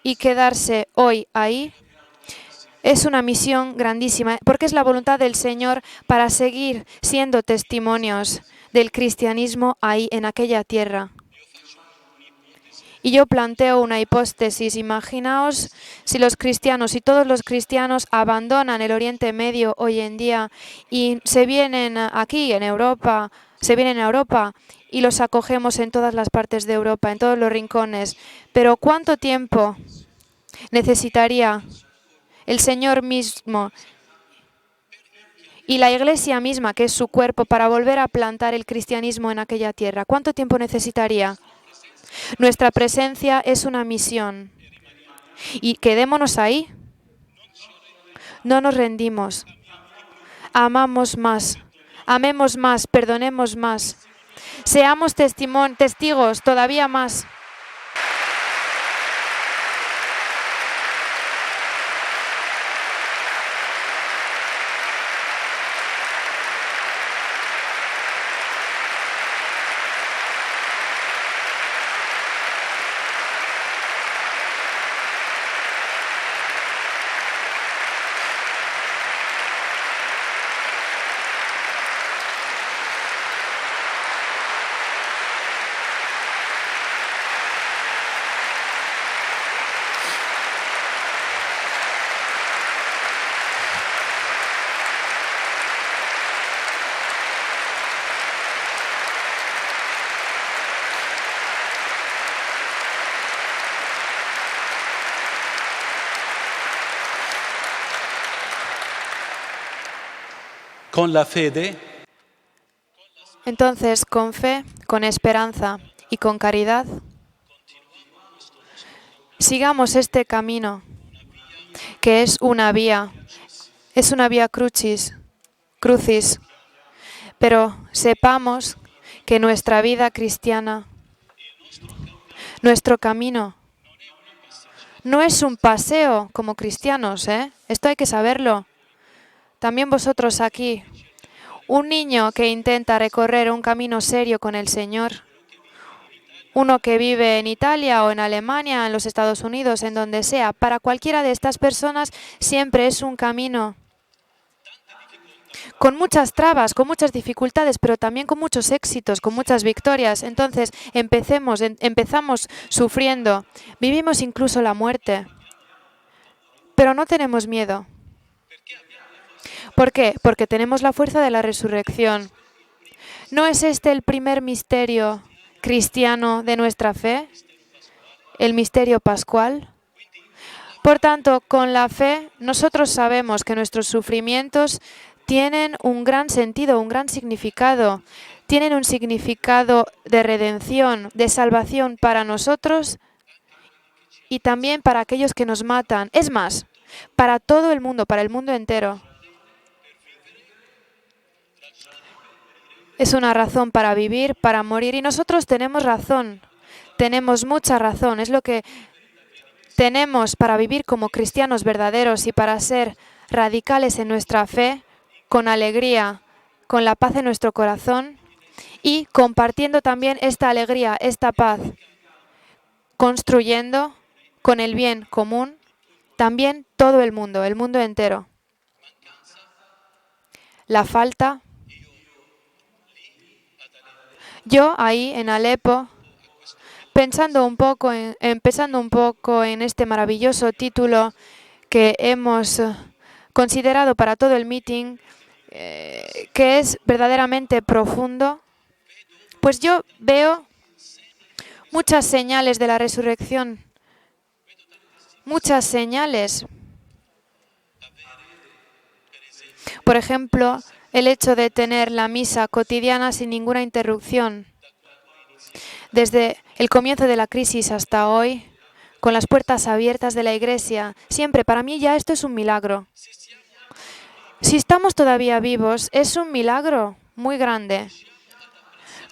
y quedarse hoy ahí es una misión grandísima, porque es la voluntad del Señor para seguir siendo testimonios del cristianismo ahí en aquella tierra. Y yo planteo una hipótesis. Imaginaos si los cristianos y todos los cristianos abandonan el Oriente Medio hoy en día y se vienen aquí en Europa, se vienen a Europa y los acogemos en todas las partes de Europa, en todos los rincones. Pero ¿cuánto tiempo necesitaría el Señor mismo y la Iglesia misma, que es su cuerpo, para volver a plantar el cristianismo en aquella tierra? ¿Cuánto tiempo necesitaría? Nuestra presencia es una misión. Y quedémonos ahí. No nos rendimos. Amamos más. Amemos más. Perdonemos más. Seamos testigos todavía más. con la fede, Entonces, con fe, con esperanza y con caridad, sigamos este camino, que es una vía crucis, pero sepamos que nuestra vida cristiana, nuestro camino, no es un paseo como cristianos, ¿eh? Esto hay que saberlo. También vosotros aquí, un niño que intenta recorrer un camino serio con el Señor, uno que vive en Italia o en Alemania, en los Estados Unidos, en donde sea, para cualquiera de estas personas siempre es un camino con muchas trabas, con muchas dificultades, pero también con muchos éxitos, con muchas victorias. Entonces, empezamos sufriendo, vivimos incluso la muerte, pero no tenemos miedo. ¿Por qué? Porque tenemos la fuerza de la resurrección. ¿No es este el primer misterio cristiano de nuestra fe? El misterio pascual. Por tanto, con la fe, nosotros sabemos que nuestros sufrimientos tienen un gran sentido, un gran significado. Tienen un significado de redención, de salvación para nosotros y también para aquellos que nos matan. Es más, para todo el mundo, para el mundo entero. Es una razón para vivir, para morir, y nosotros tenemos razón, tenemos mucha razón. Es lo que tenemos para vivir como cristianos verdaderos y para ser radicales en nuestra fe, con alegría, con la paz en nuestro corazón y compartiendo también esta alegría, esta paz, construyendo con el bien común también todo el mundo entero. La falta. Yo ahí en Alepo, empezando un poco en este maravilloso título que hemos considerado para todo el meeting, que es verdaderamente profundo, pues yo veo muchas señales de la resurrección, muchas señales. Por ejemplo, el hecho de tener la misa cotidiana sin ninguna interrupción. Desde el comienzo de la crisis hasta hoy, con las puertas abiertas de la iglesia, siempre, para mí ya esto es un milagro. Si estamos todavía vivos, es un milagro muy grande.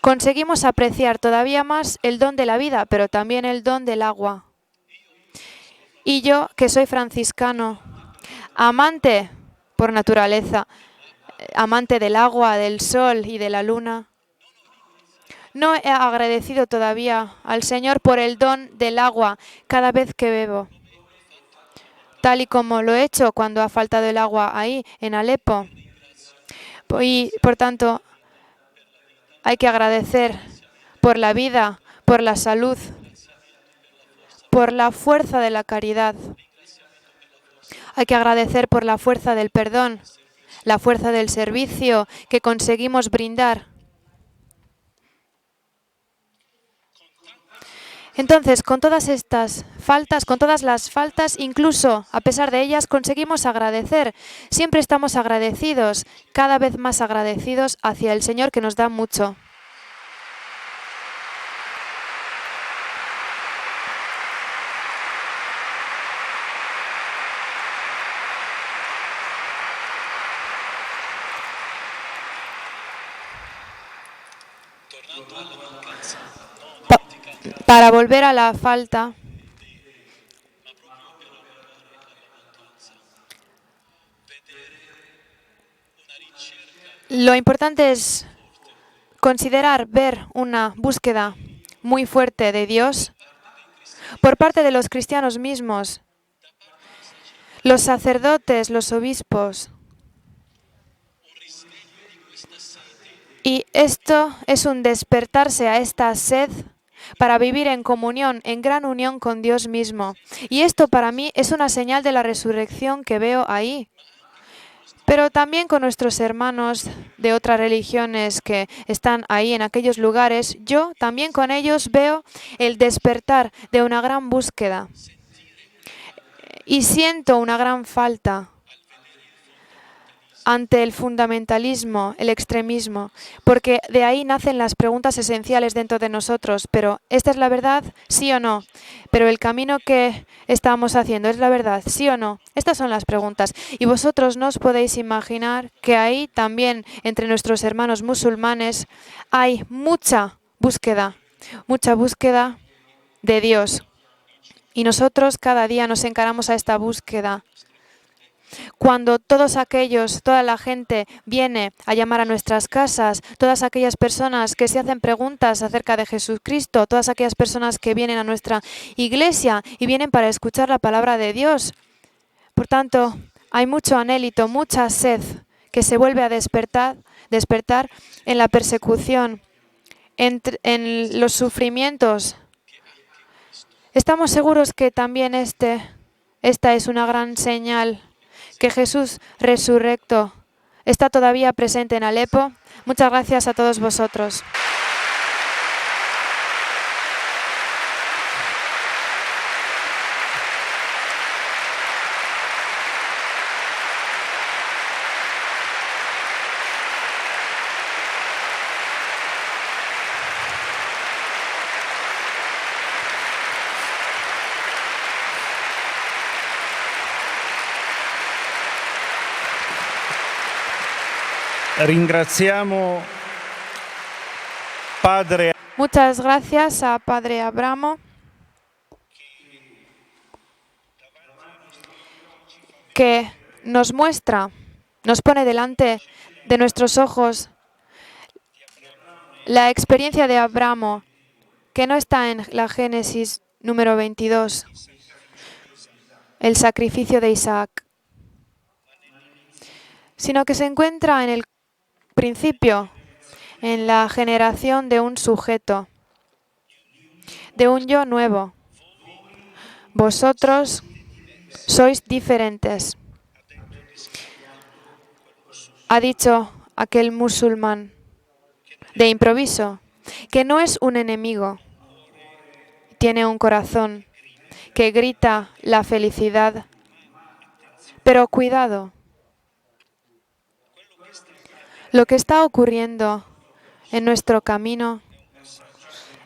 Conseguimos apreciar todavía más el don de la vida, pero también el don del agua. Y yo, que soy franciscano, amante por naturaleza, amante del agua, del sol y de la luna, no he agradecido todavía al Señor por el don del agua cada vez que bebo, tal y como lo he hecho cuando ha faltado el agua ahí, en Alepo. Y, por tanto, hay que agradecer por la vida, por la salud, por la fuerza de la caridad. Hay que agradecer por la fuerza del perdón, la fuerza del servicio que conseguimos brindar. Entonces, con todas estas faltas, con todas las faltas, incluso a pesar de ellas, conseguimos agradecer. Siempre estamos agradecidos, cada vez más agradecidos hacia el Señor que nos da mucho. Para volver a la falta, lo importante es considerar, ver una búsqueda muy fuerte de Dios por parte de los cristianos mismos, los sacerdotes, los obispos. Y esto es un despertarse a esta sed para vivir en comunión, en gran unión con Dios mismo. Y esto para mí es una señal de la resurrección que veo ahí. Pero también con nuestros hermanos de otras religiones que están ahí en aquellos lugares, yo también con ellos veo el despertar de una gran búsqueda. Y siento una gran falta ante el fundamentalismo, el extremismo, porque de ahí nacen las preguntas esenciales dentro de nosotros. Pero, ¿esta es la verdad? ¿Sí o no? Pero el camino que estamos haciendo, ¿es la verdad? ¿Sí o no? Estas son las preguntas. Y vosotros no os podéis imaginar que ahí también, entre nuestros hermanos musulmanes, hay mucha búsqueda de Dios. Y nosotros cada día nos encaramos a esta búsqueda. Cuando toda la gente viene a llamar a nuestras casas, todas aquellas personas que se hacen preguntas acerca de Jesucristo, todas aquellas personas que vienen a nuestra iglesia y vienen para escuchar la palabra de Dios. Por tanto, hay mucho anhélito, mucha sed que se vuelve a despertar en la persecución, en los sufrimientos. Estamos seguros que también esta es una gran señal que Jesús resurrecto está todavía presente en Alepo. Muchas gracias a todos vosotros. Ringraziamo Padre. Muchas gracias a Padre Abramo, que nos pone delante de nuestros ojos la experiencia de Abramo, que no está en la Génesis número 22, el sacrificio de Isaac, sino que se encuentra en el principio, en la generación de un sujeto, de un yo nuevo. Vosotros sois diferentes, ha dicho aquel musulmán de improviso, que no es un enemigo, tiene un corazón que grita la felicidad. Pero cuidado, lo que está ocurriendo en nuestro camino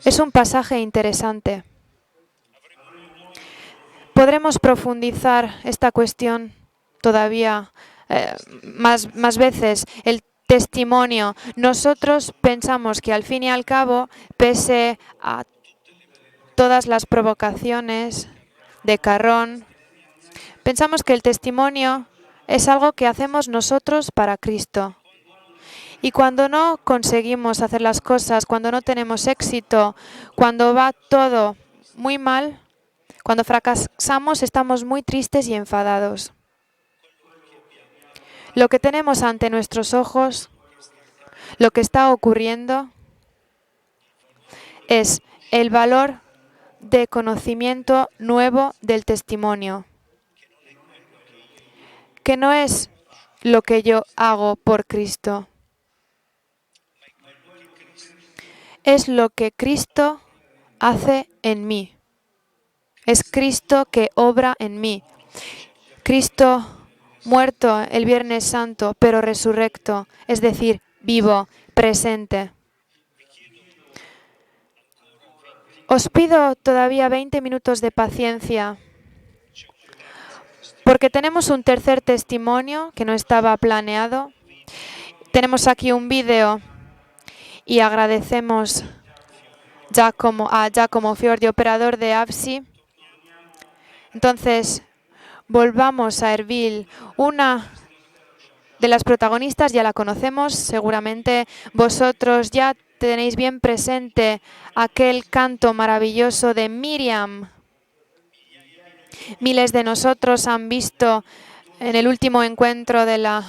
es un pasaje interesante. Podremos profundizar esta cuestión todavía más veces. El testimonio. Nosotros pensamos que al fin y al cabo, pese a todas las provocaciones de Carrón, pensamos que el testimonio es algo que hacemos nosotros para Cristo. Y cuando no conseguimos hacer las cosas, cuando no tenemos éxito, cuando va todo muy mal, cuando fracasamos, estamos muy tristes y enfadados. Lo que tenemos ante nuestros ojos, lo que está ocurriendo, es el valor de conocimiento nuevo del testimonio, que no es lo que yo hago por Cristo, es lo que Cristo hace en mí. Es Cristo que obra en mí. Cristo muerto el Viernes Santo, pero resurrecto, es decir, vivo, presente. Os pido todavía 20 minutos de paciencia, porque tenemos un tercer testimonio que no estaba planeado. Tenemos aquí un vídeo y agradecemos a Giacomo Fiordi, operador de ABSI. Entonces, volvamos a Erbil. Una de las protagonistas ya la conocemos, seguramente vosotros ya tenéis bien presente aquel canto maravilloso de Miriam. Miles de nosotros han visto en el último encuentro de la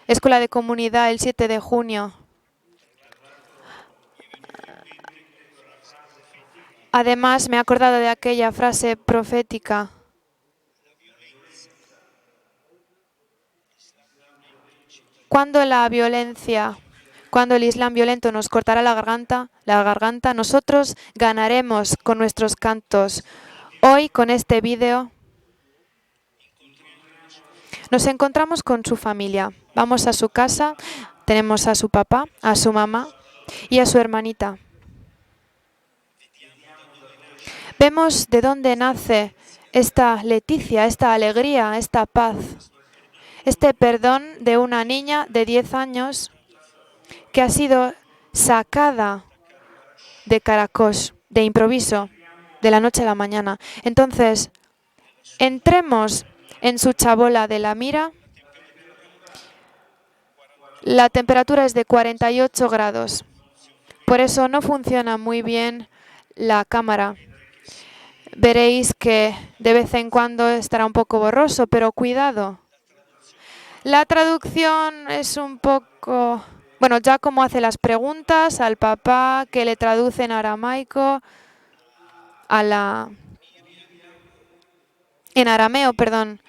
Escuela de Comunidad el 7 de junio. Además, me he acordado de aquella frase profética. Cuando el Islam violento nos cortará la garganta, nosotros ganaremos con nuestros cantos. Hoy, con este vídeo, Nos encontramos con su familia. Vamos a su casa, tenemos a su papá, a su mamá y a su hermanita. Vemos de dónde nace esta leticia, esta alegría, esta paz, este perdón de una niña de 10 años que ha sido sacada de Caracos, de improviso, de la noche a la mañana. Entonces, entremos en su chabola de la mira. La temperatura es de 48 grados. Por eso no funciona muy bien la cámara. Veréis que de vez en cuando estará un poco borroso, pero cuidado. La traducción es un poco... Bueno, Giacomo hace las preguntas al papá que le traduce en aramaico, en arameo, perdón.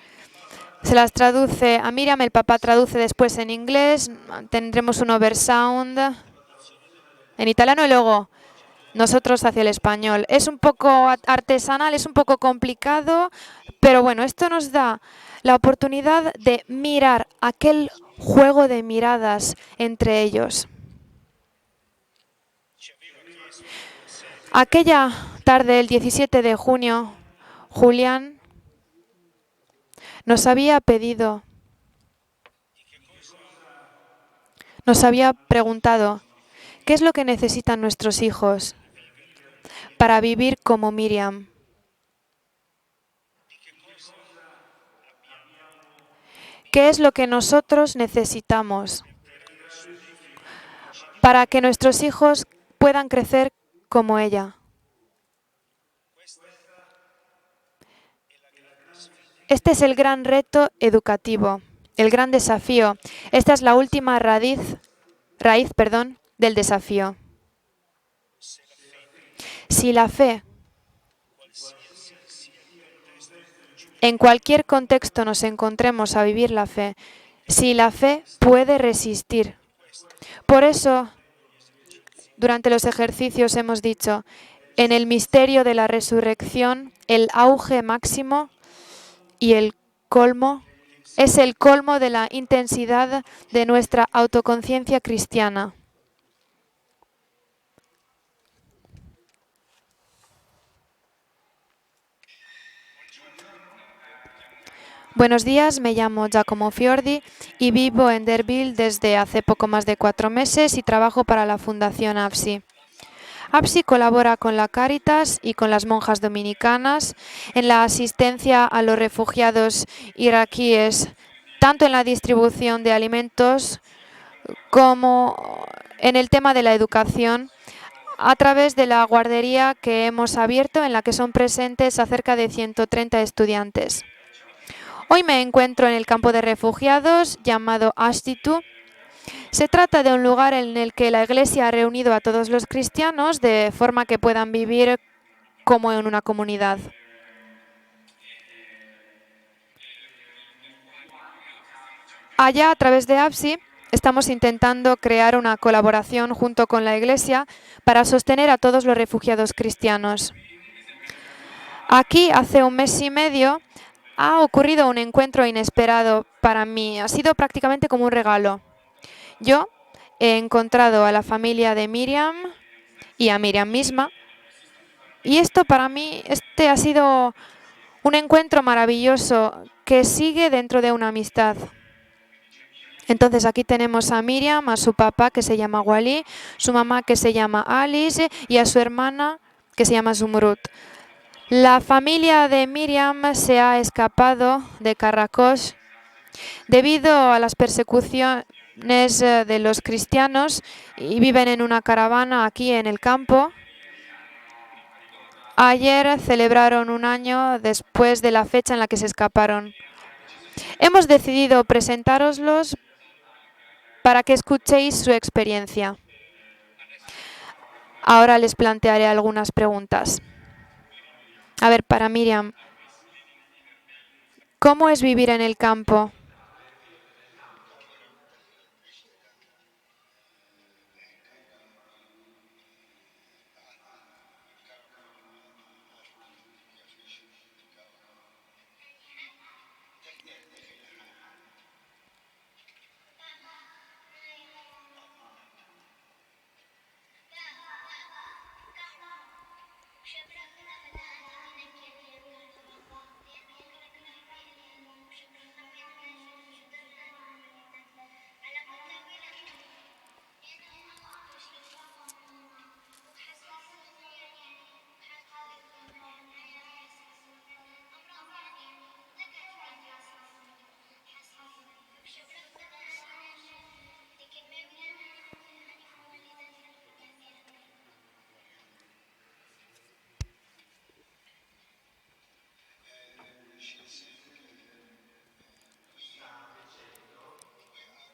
Se las traduce a Miriam, el papá traduce después en inglés, tendremos un oversound en italiano y luego nosotros hacia el español. Es un poco artesanal, es un poco complicado, pero bueno, esto nos da la oportunidad de mirar aquel juego de miradas entre ellos. Aquella tarde, el 17 de junio, Julián nos había pedido, nos había preguntado, ¿qué es lo que necesitan nuestros hijos para vivir como Miriam? ¿Qué es lo que nosotros necesitamos para que nuestros hijos puedan crecer como ella? Este es el gran reto educativo, el gran desafío. Esta es la última raíz, del desafío. Si la fe, en cualquier contexto nos encontremos a vivir la fe, si la fe puede resistir. Por eso, durante los ejercicios hemos dicho, en el misterio de la resurrección, el auge máximo y el colmo es el colmo de la intensidad de nuestra autoconciencia cristiana. Buenos días, me llamo Giacomo Fiordi y vivo en Derville desde hace poco más de 4 meses y trabajo para la Fundación APSI. APSI colabora con la Cáritas y con las monjas dominicanas en la asistencia a los refugiados iraquíes, tanto en la distribución de alimentos como en el tema de la educación, a través de la guardería que hemos abierto en la que son presentes a cerca de 130 estudiantes. Hoy me encuentro en el campo de refugiados llamado Ashtitu. Se trata de un lugar en el que la Iglesia ha reunido a todos los cristianos de forma que puedan vivir como en una comunidad. Allá, a través de APSI, estamos intentando crear una colaboración junto con la Iglesia para sostener a todos los refugiados cristianos. Aquí, hace 1 mes y medio, ha ocurrido un encuentro inesperado para mí. Ha sido prácticamente como un regalo. Yo he encontrado a la familia de Miriam y a Miriam misma. Y esto para mí, ha sido un encuentro maravilloso que sigue dentro de una amistad. Entonces aquí tenemos a Miriam, a su papá que se llama Wali, su mamá que se llama Alice y a su hermana que se llama Zumrut. La familia de Miriam se ha escapado de Caracos debido a las persecuciones de los cristianos y viven en una caravana aquí en el campo. Ayer celebraron 1 año después de la fecha en la que se escaparon. Hemos decidido presentároslos para que escuchéis su experiencia. Ahora les plantearé algunas preguntas. A ver, para Miriam, ¿cómo es vivir en el campo?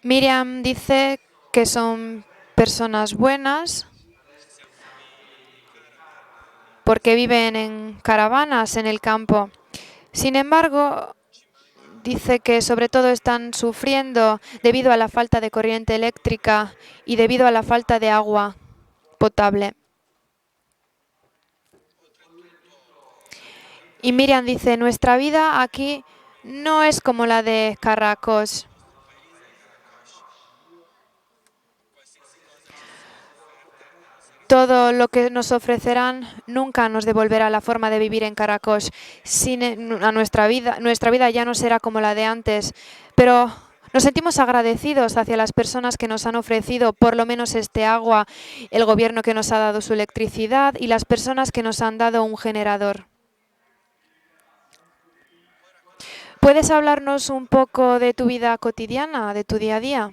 Miriam dice que son personas buenas porque viven en caravanas en el campo. Sin embargo, dice que sobre todo están sufriendo debido a la falta de corriente eléctrica y debido a la falta de agua potable. Y Miriam dice, nuestra vida aquí no es como la de Carracos. Todo lo que nos ofrecerán nunca nos devolverá la forma de vivir en Caracos. Nuestra vida ya no será como la de antes, pero nos sentimos agradecidos hacia las personas que nos han ofrecido por lo menos este agua, el gobierno que nos ha dado su electricidad y las personas que nos han dado un generador. ¿Puedes hablarnos un poco de tu vida cotidiana, de tu día a día?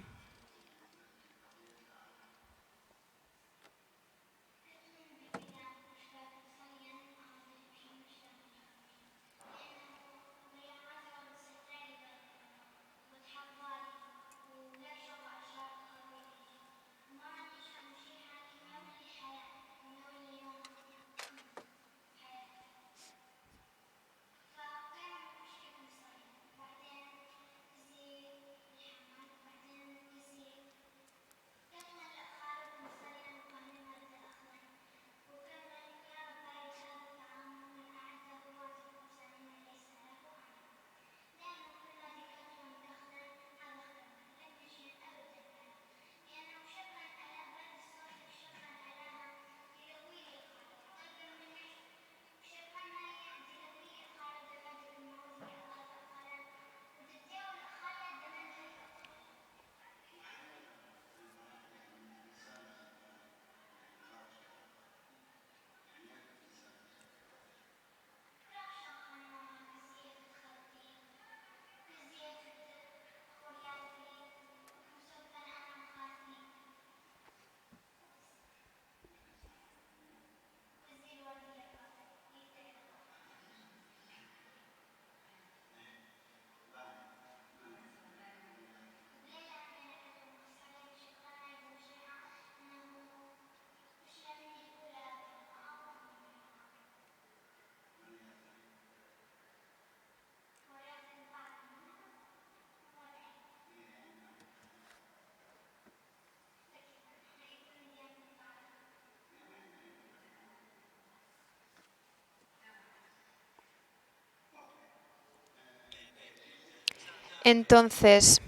Entonces,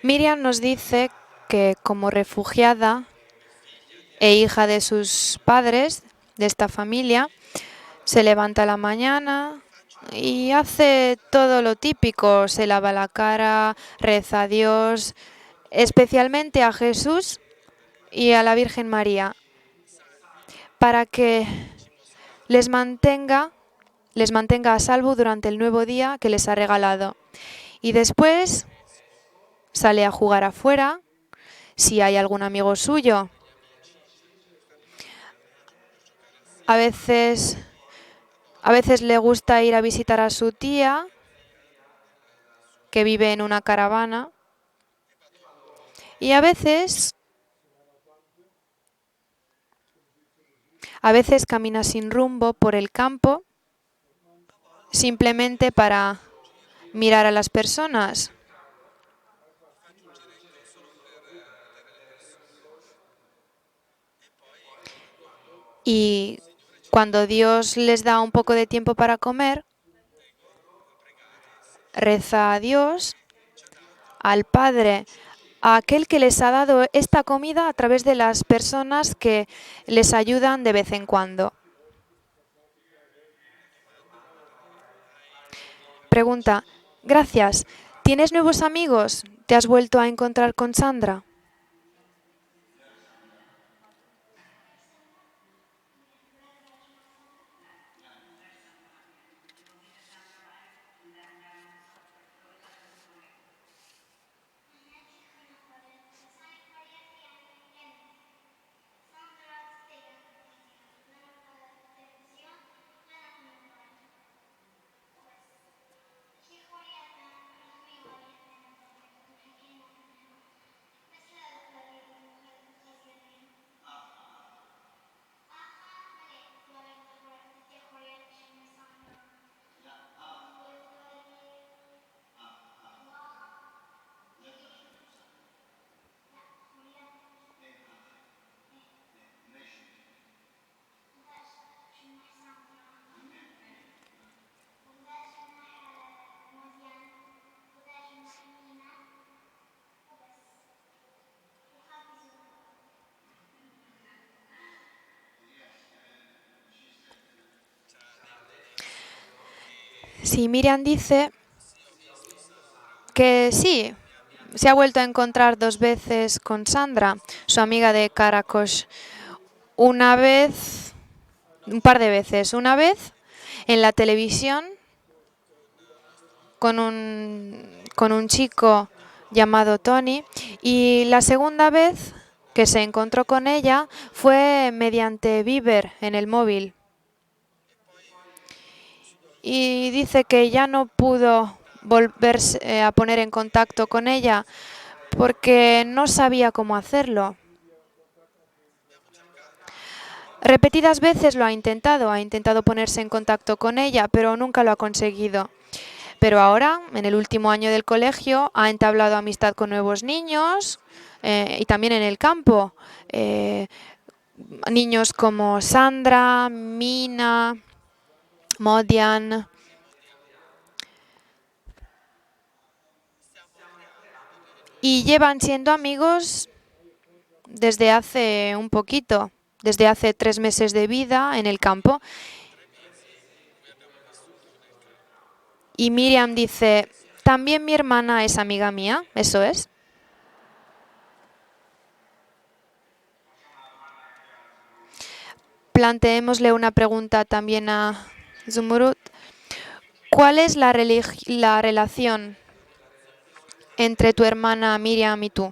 Miriam nos dice que como refugiada e hija de sus padres, de esta familia, se levanta a la mañana y hace todo lo típico, se lava la cara, reza a Dios, especialmente a Jesús y a la Virgen María, para que les mantenga a salvo durante el nuevo día que les ha regalado. Y después sale a jugar afuera, si hay algún amigo suyo. A veces le gusta ir a visitar a su tía, que vive en una caravana. Y a veces camina sin rumbo por el campo, simplemente para mirar a las personas. Y cuando Dios les da un poco de tiempo para comer, reza a Dios, al Padre, a aquel que les ha dado esta comida a través de las personas que les ayudan de vez en cuando. Pregunta, gracias. ¿Tienes nuevos amigos? ¿Te has vuelto a encontrar con Sandra? Sí, Miriam dice que sí, se ha vuelto a encontrar 2 veces con Sandra, su amiga de Karakosh. Una vez, un par de veces. Una vez en la televisión con un chico llamado Tony, y la segunda vez que se encontró con ella fue mediante Viber en el móvil. Y dice que ya no pudo volverse a poner en contacto con ella porque no sabía cómo hacerlo. Repetidas veces lo ha intentado ponerse en contacto con ella, pero nunca lo ha conseguido. Pero ahora, en el último año del colegio, ha entablado amistad con nuevos niños y también en el campo. Niños como Sandra, Mina, Modian. Y llevan siendo amigos desde hace un poquito, desde hace 3 meses de vida en el campo. Y Miriam dice, también mi hermana es amiga mía, eso es. Planteémosle una pregunta también a Zumurut. ¿Cuál es la relación entre tu hermana Miriam y tú?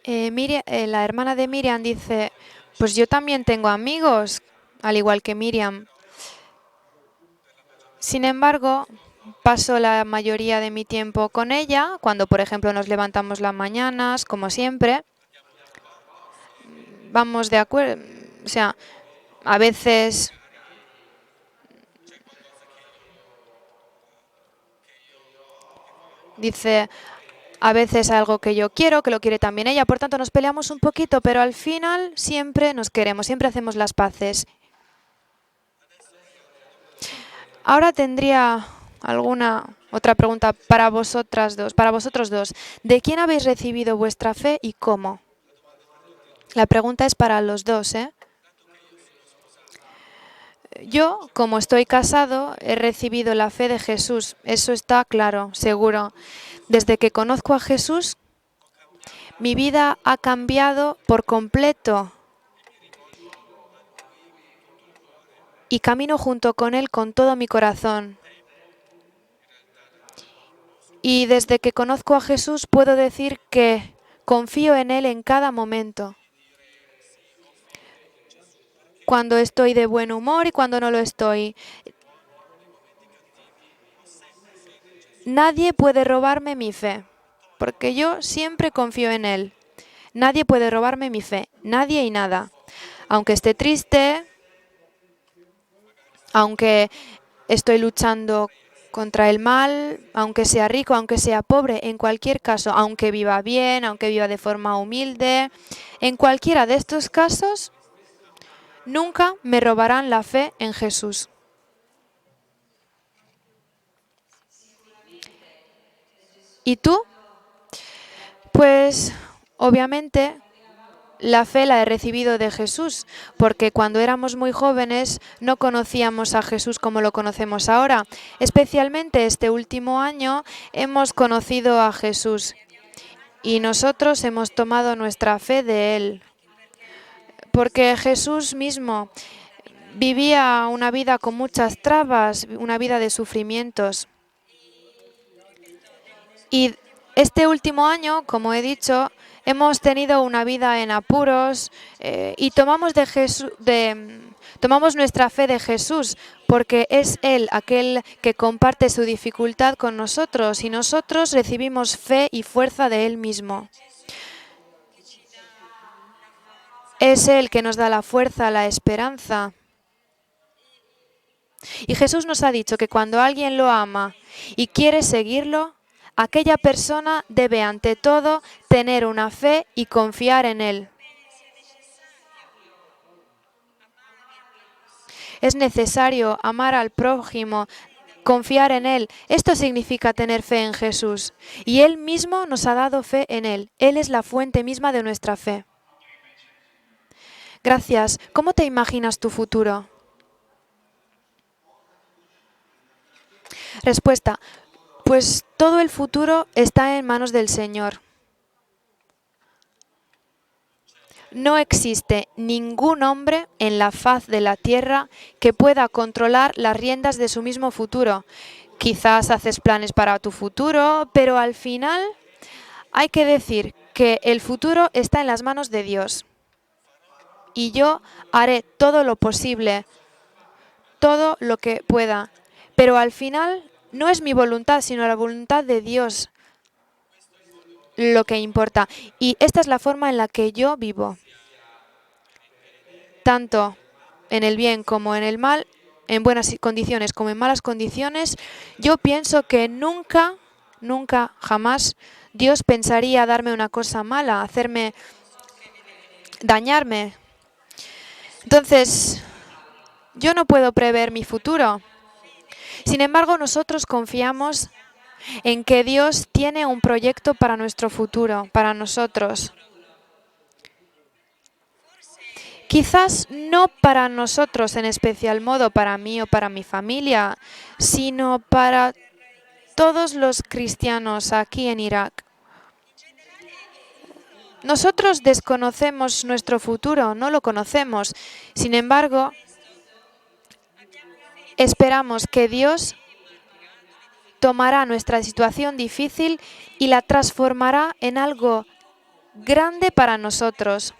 La hermana de Miriam dice, pues yo también tengo amigos, al igual que Miriam. Sin embargo, paso la mayoría de mi tiempo con ella, cuando por ejemplo nos levantamos las mañanas, como siempre. Vamos de acuerdo, o sea, a veces dice, a veces algo que yo quiero, que lo quiere también ella, por tanto nos peleamos un poquito, pero al final siempre nos queremos, siempre hacemos las paces. Ahora tendría alguna otra pregunta para vosotros dos. ¿De quién habéis recibido vuestra fe y cómo? La pregunta es para los dos, ¿eh? Yo, como estoy casado, he recibido la fe de Jesús. Eso está claro, seguro. Desde que conozco a Jesús, mi vida ha cambiado por completo. Y camino junto con Él con todo mi corazón. Y desde que conozco a Jesús puedo decir que confío en Él en cada momento. Cuando estoy de buen humor y cuando no lo estoy. Nadie puede robarme mi fe, porque yo siempre confío en Él. Nadie puede robarme mi fe, nadie y nada. Aunque esté triste, aunque estoy luchando contra el mal, aunque sea rico, aunque sea pobre, en cualquier caso, aunque viva bien, aunque viva de forma humilde, en cualquiera de estos casos, nunca me robarán la fe en Jesús. ¿Y tú? Pues, obviamente, la fe la he recibido de Jesús, porque cuando éramos muy jóvenes no conocíamos a Jesús como lo conocemos ahora. Especialmente este último año hemos conocido a Jesús y nosotros hemos tomado nuestra fe de Él, porque Jesús mismo vivía una vida con muchas trabas, una vida de sufrimientos. Y este último año, como he dicho, hemos tenido una vida en apuros y tomamos Tomamos nuestra fe de Jesús porque es Él aquel que comparte su dificultad con nosotros y nosotros recibimos fe y fuerza de Él mismo. Es Él que nos da la fuerza, la esperanza. Y Jesús nos ha dicho que cuando alguien lo ama y quiere seguirlo, aquella persona debe ante todo tener una fe y confiar en Él. Es necesario amar al prójimo, confiar en Él. Esto significa tener fe en Jesús. Y Él mismo nos ha dado fe en Él. Él es la fuente misma de nuestra fe. Gracias. ¿Cómo te imaginas tu futuro? Respuesta. Pues todo el futuro está en manos del Señor. No existe ningún hombre en la faz de la tierra que pueda controlar las riendas de su mismo futuro. Quizás haces planes para tu futuro, pero al final hay que decir que el futuro está en las manos de Dios. Y yo haré todo lo posible, todo lo que pueda. Pero al final no es mi voluntad, sino la voluntad de Dios lo que importa. Y esta es la forma en la que yo vivo. Tanto en el bien como en el mal, en buenas condiciones como en malas condiciones, yo pienso que nunca, jamás Dios pensaría darme una cosa mala, hacerme dañarme. Entonces, yo no puedo prever mi futuro. Sin embargo, nosotros confiamos en que Dios tiene un proyecto para nuestro futuro, para nosotros. Quizás no para nosotros en especial modo, para mí o para mi familia, sino para todos los cristianos aquí en Irak. Nosotros desconocemos nuestro futuro, no lo conocemos. Sin embargo, esperamos que Dios tomará nuestra situación difícil y la transformará en algo grande para nosotros.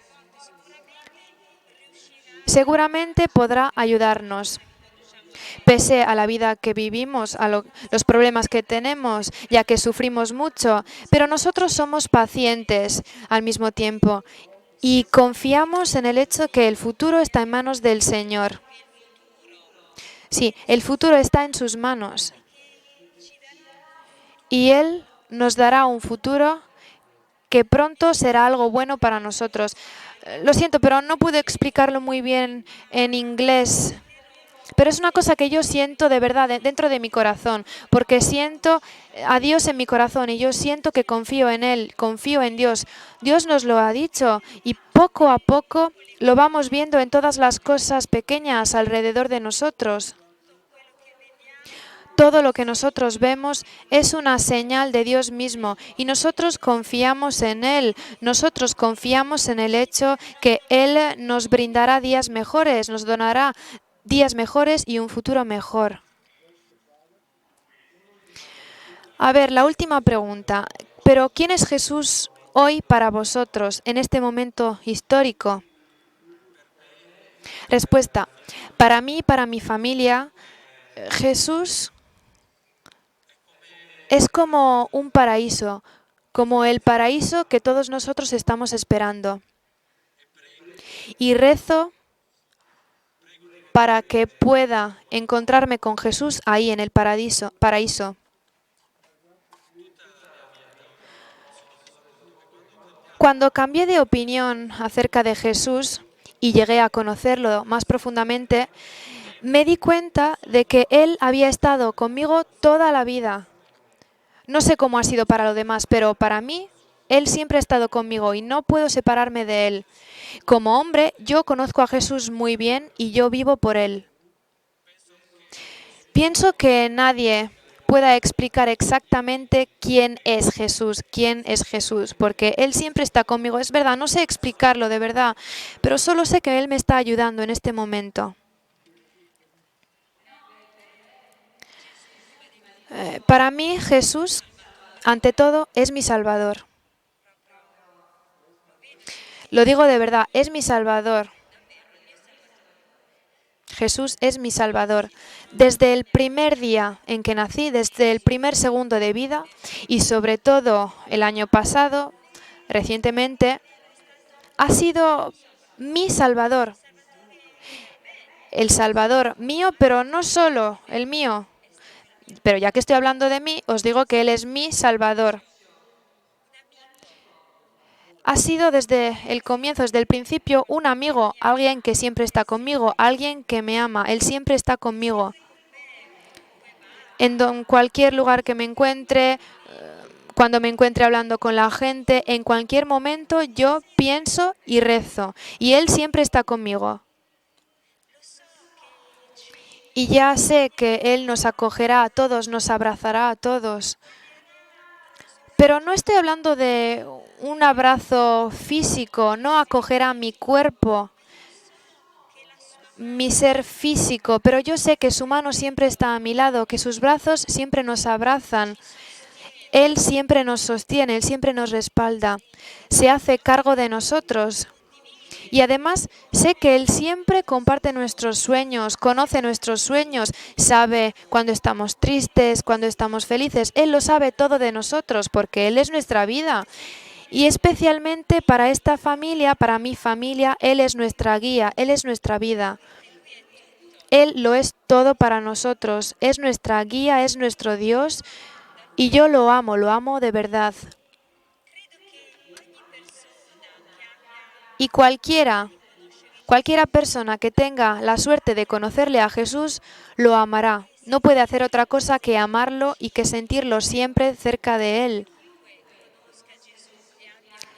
Seguramente podrá ayudarnos. Pese a la vida que vivimos, a los problemas que tenemos, ya que sufrimos mucho, pero nosotros somos pacientes al mismo tiempo y confiamos en el hecho que el futuro está en manos del Señor. Sí, el futuro está en sus manos y Él nos dará un futuro que pronto será algo bueno para nosotros. Lo siento, pero no pude explicarlo muy bien en inglés. Pero es una cosa que yo siento de verdad dentro de mi corazón, porque siento a Dios en mi corazón y yo siento que confío en Él, confío en Dios. Dios nos lo ha dicho y poco a poco lo vamos viendo en todas las cosas pequeñas alrededor de nosotros. Todo lo que nosotros vemos es una señal de Dios mismo y nosotros confiamos en Él. Nosotros confiamos en el hecho que Él nos brindará días mejores, nos donará días mejores y un futuro mejor. A ver, la última pregunta. ¿Pero quién es Jesús hoy para vosotros en este momento histórico? Respuesta. Para mí y para mi familia, Jesús es como un paraíso, como el paraíso que todos nosotros estamos esperando. Y rezo para que pueda encontrarme con Jesús ahí en el paraíso. Cuando cambié de opinión acerca de Jesús y llegué a conocerlo más profundamente, me di cuenta de que Él había estado conmigo toda la vida. No sé cómo ha sido para los demás, pero para mí, Él siempre ha estado conmigo y no puedo separarme de Él. Como hombre, yo conozco a Jesús muy bien y yo vivo por Él. Pienso que nadie pueda explicar exactamente quién es Jesús, porque Él siempre está conmigo. Es verdad, no sé explicarlo de verdad, pero solo sé que Él me está ayudando en este momento. Para mí, Jesús, ante todo, es mi Salvador. Lo digo de verdad, es mi Salvador. Jesús es mi Salvador. Desde el primer día en que nací, desde el primer segundo de vida y sobre todo el año pasado, recientemente, ha sido mi Salvador. El Salvador mío, pero no solo el mío. Pero ya que estoy hablando de mí, os digo que Él es mi Salvador. Ha sido desde el comienzo, desde el principio, un amigo, alguien que siempre está conmigo, alguien que me ama. Él siempre está conmigo. En cualquier lugar que me encuentre, cuando me encuentre hablando con la gente, en cualquier momento yo pienso y rezo. Y Él siempre está conmigo. Y ya sé que Él nos acogerá a todos, nos abrazará a todos. Pero no estoy hablando de un abrazo físico, no acogerá mi cuerpo, mi ser físico, pero yo sé que su mano siempre está a mi lado, que sus brazos siempre nos abrazan. Él siempre nos sostiene, Él siempre nos respalda, se hace cargo de nosotros. Y además sé que Él siempre comparte nuestros sueños, conoce nuestros sueños, sabe cuando estamos tristes, cuando estamos felices. Él lo sabe todo de nosotros porque Él es nuestra vida. Y especialmente para esta familia, para mi familia, Él es nuestra guía, Él es nuestra vida. Él lo es todo para nosotros, es nuestra guía, es nuestro Dios y yo lo amo de verdad. Y cualquiera persona que tenga la suerte de conocerle a Jesús, lo amará. No puede hacer otra cosa que amarlo y que sentirlo siempre cerca de Él.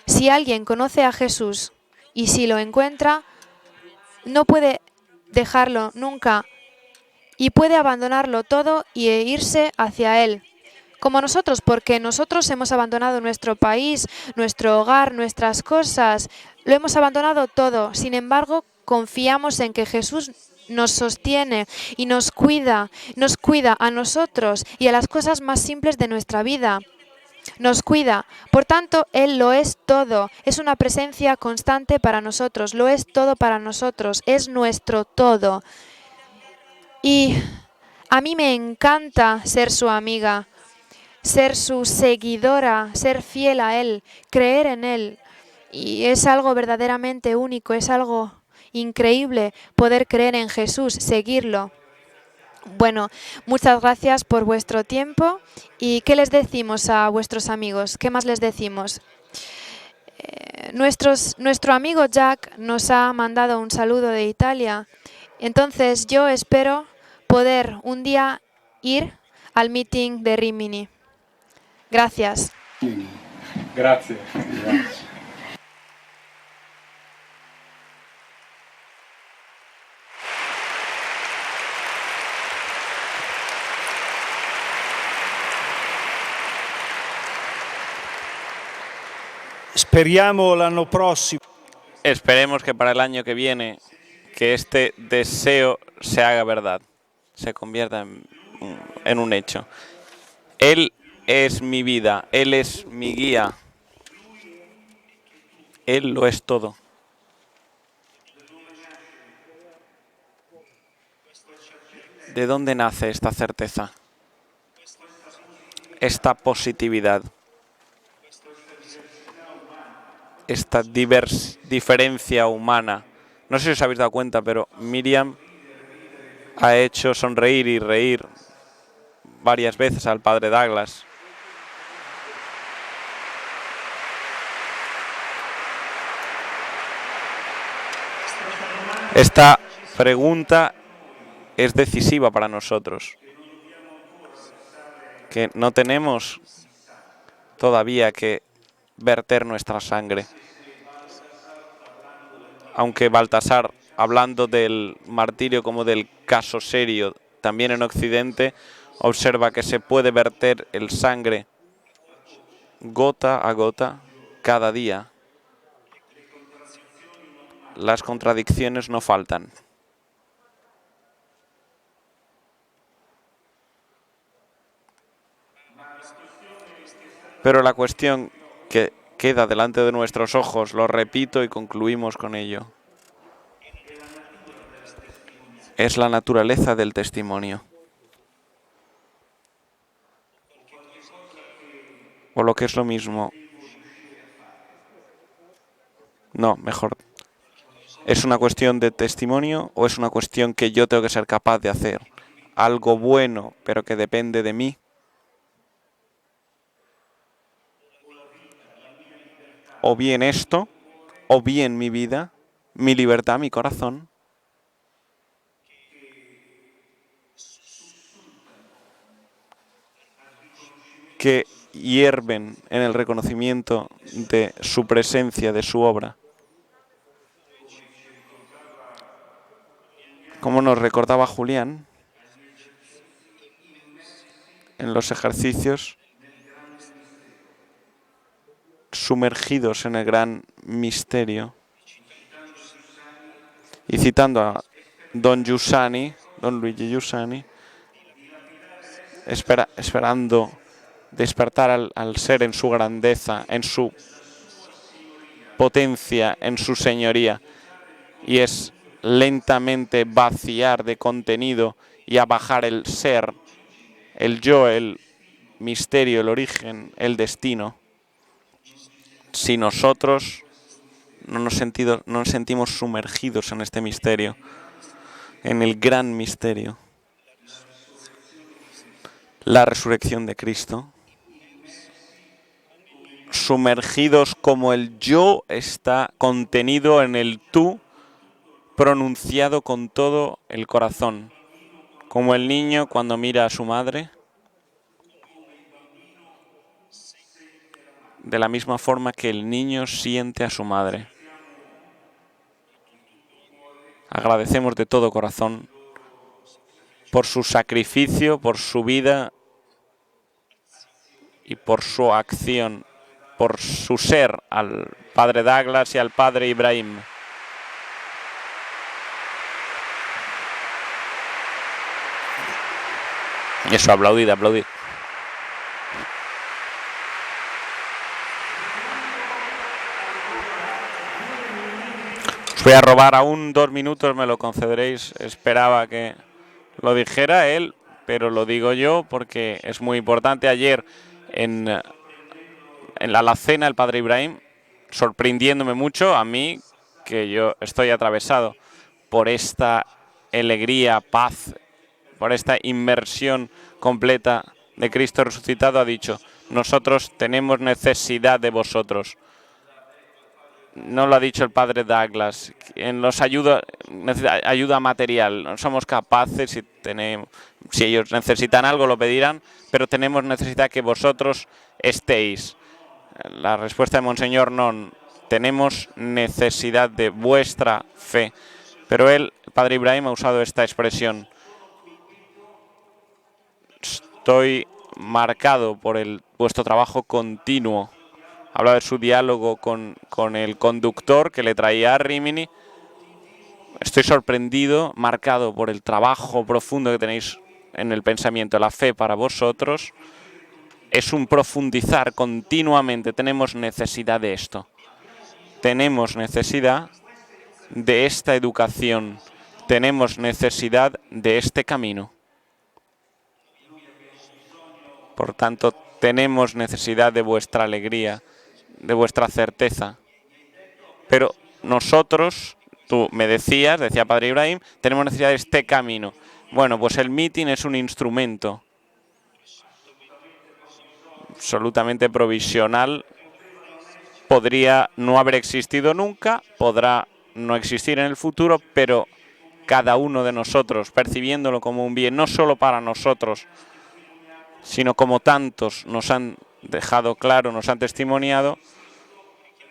Si alguien conoce a Jesús y si lo encuentra, no puede dejarlo nunca y puede abandonarlo todo y irse hacia Él. Como nosotros, porque nosotros hemos abandonado nuestro país, nuestro hogar, nuestras cosas, lo hemos abandonado todo. Sin embargo, confiamos en que Jesús nos sostiene y nos cuida a nosotros y a las cosas más simples de nuestra vida. Nos cuida. Por tanto, Él lo es todo. Es una presencia constante para nosotros. Lo es todo para nosotros. Es nuestro todo. Y a mí me encanta ser su amiga, ser su seguidora, ser fiel a Él, creer en Él. Y es algo verdaderamente único, es algo increíble poder creer en Jesús, seguirlo. Bueno, muchas gracias por vuestro tiempo. ¿Y qué les decimos a vuestros amigos? ¿Qué más les decimos? Nuestro amigo Jack nos ha mandado un saludo de Italia. Entonces yo espero poder un día ir al meeting de Rimini. Gracias. Grazie. Speriamo l'anno prossimo. Esperemos que para el año que viene que este deseo se haga verdad, se convierta en un hecho. Él es mi vida, Él es mi guía, Él lo es todo. ¿De dónde nace esta certeza? Esta positividad, esta diferencia humana. No sé si os habéis dado cuenta, pero Miriam ha hecho sonreír y reír varias veces al padre Douglas. Esta pregunta es decisiva para nosotros, que no tenemos todavía que verter nuestra sangre. Aunque Baltasar, hablando del martirio como del caso serio, también en Occidente, observa que se puede verter el sangre gota a gota cada día. Las contradicciones no faltan. Pero la cuestión que queda delante de nuestros ojos, lo repito y concluimos con ello. es la naturaleza del testimonio. O lo que es lo mismo. No, mejor. ¿Es una cuestión de testimonio o es una cuestión que yo tengo que ser capaz de hacer? Algo bueno, pero que depende de mí. O bien esto, o bien mi vida, mi libertad, mi corazón. Que hierven en el reconocimiento de su presencia, de su obra. Como nos recordaba Julián en los ejercicios, sumergidos en el gran misterio. Y citando a Don Luigi Giussani, esperando despertar al ser en su grandeza, en su potencia, en su señoría, y es lentamente vaciar de contenido y a bajar el ser, el yo, el misterio, el origen, el destino. Si nosotros no nos sentimos sumergidos en este misterio, en el gran misterio, la resurrección de Cristo, sumergidos como el yo está contenido en el tú, pronunciado con todo el corazón, como el niño cuando mira a su madre, de la misma forma que el niño siente a su madre. Agradecemos de todo corazón por su sacrificio, por su vida y por su acción, por su ser al padre Douglas y al padre Ibrahim. Eso, aplaudid, aplaudid. Os voy a robar aún 2 minutos, me lo concederéis. Esperaba que lo dijera él, pero lo digo yo porque es muy importante. Ayer en la alacena el padre Ibrahim, sorprendiéndome mucho a mí, que yo estoy atravesado por esta alegría, paz, por esta inmersión completa de Cristo resucitado, ha dicho: nosotros tenemos necesidad de vosotros. No lo ha dicho el padre Douglas, nos ayuda material, no somos capaces, si ellos necesitan algo lo pedirán, pero tenemos necesidad que vosotros estéis. La respuesta de Monseñor non, tenemos necesidad de vuestra fe. Pero el padre Ibrahim ha usado esta expresión: estoy marcado por vuestro trabajo continuo. Habla de su diálogo con el conductor que le traía a Rimini. Estoy sorprendido, marcado por el trabajo profundo que tenéis en el pensamiento. La fe para vosotros es un profundizar continuamente. Tenemos necesidad de esto. Tenemos necesidad de esta educación. Tenemos necesidad de este camino. Por tanto, tenemos necesidad de vuestra alegría, de vuestra certeza. Pero nosotros, tú me decía padre Ibrahim, tenemos necesidad de este camino. Bueno, pues el meeting es un instrumento absolutamente provisional. Podría no haber existido nunca, podrá no existir en el futuro, pero cada uno de nosotros, percibiéndolo como un bien, no solo para nosotros, sino como tantos nos han dejado claro, nos han testimoniado.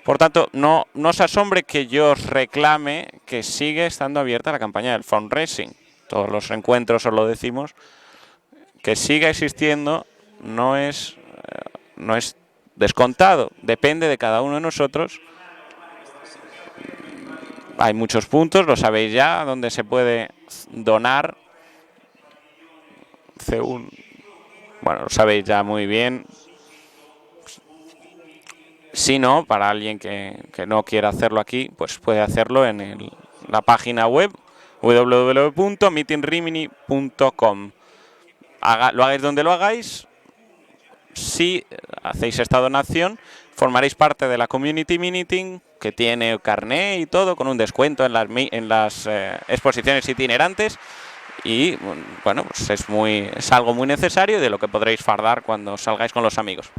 Por tanto, no os asombre que yo os reclame que sigue estando abierta la campaña del fundraising. Todos los encuentros os lo decimos. Que siga existiendo no es descontado, depende de cada uno de nosotros. Hay muchos puntos, lo sabéis ya, donde se puede donar. Bueno, lo sabéis ya muy bien. Si no, para alguien que no quiera hacerlo aquí, pues puede hacerlo en la página web www.meetingrimini.com. Lo hagáis donde lo hagáis, si hacéis esta donación, formaréis parte de la Community Meeting, que tiene carné y todo, con un descuento en las exposiciones itinerantes. Y bueno, pues es algo muy necesario y de lo que podréis fardar cuando salgáis con los amigos.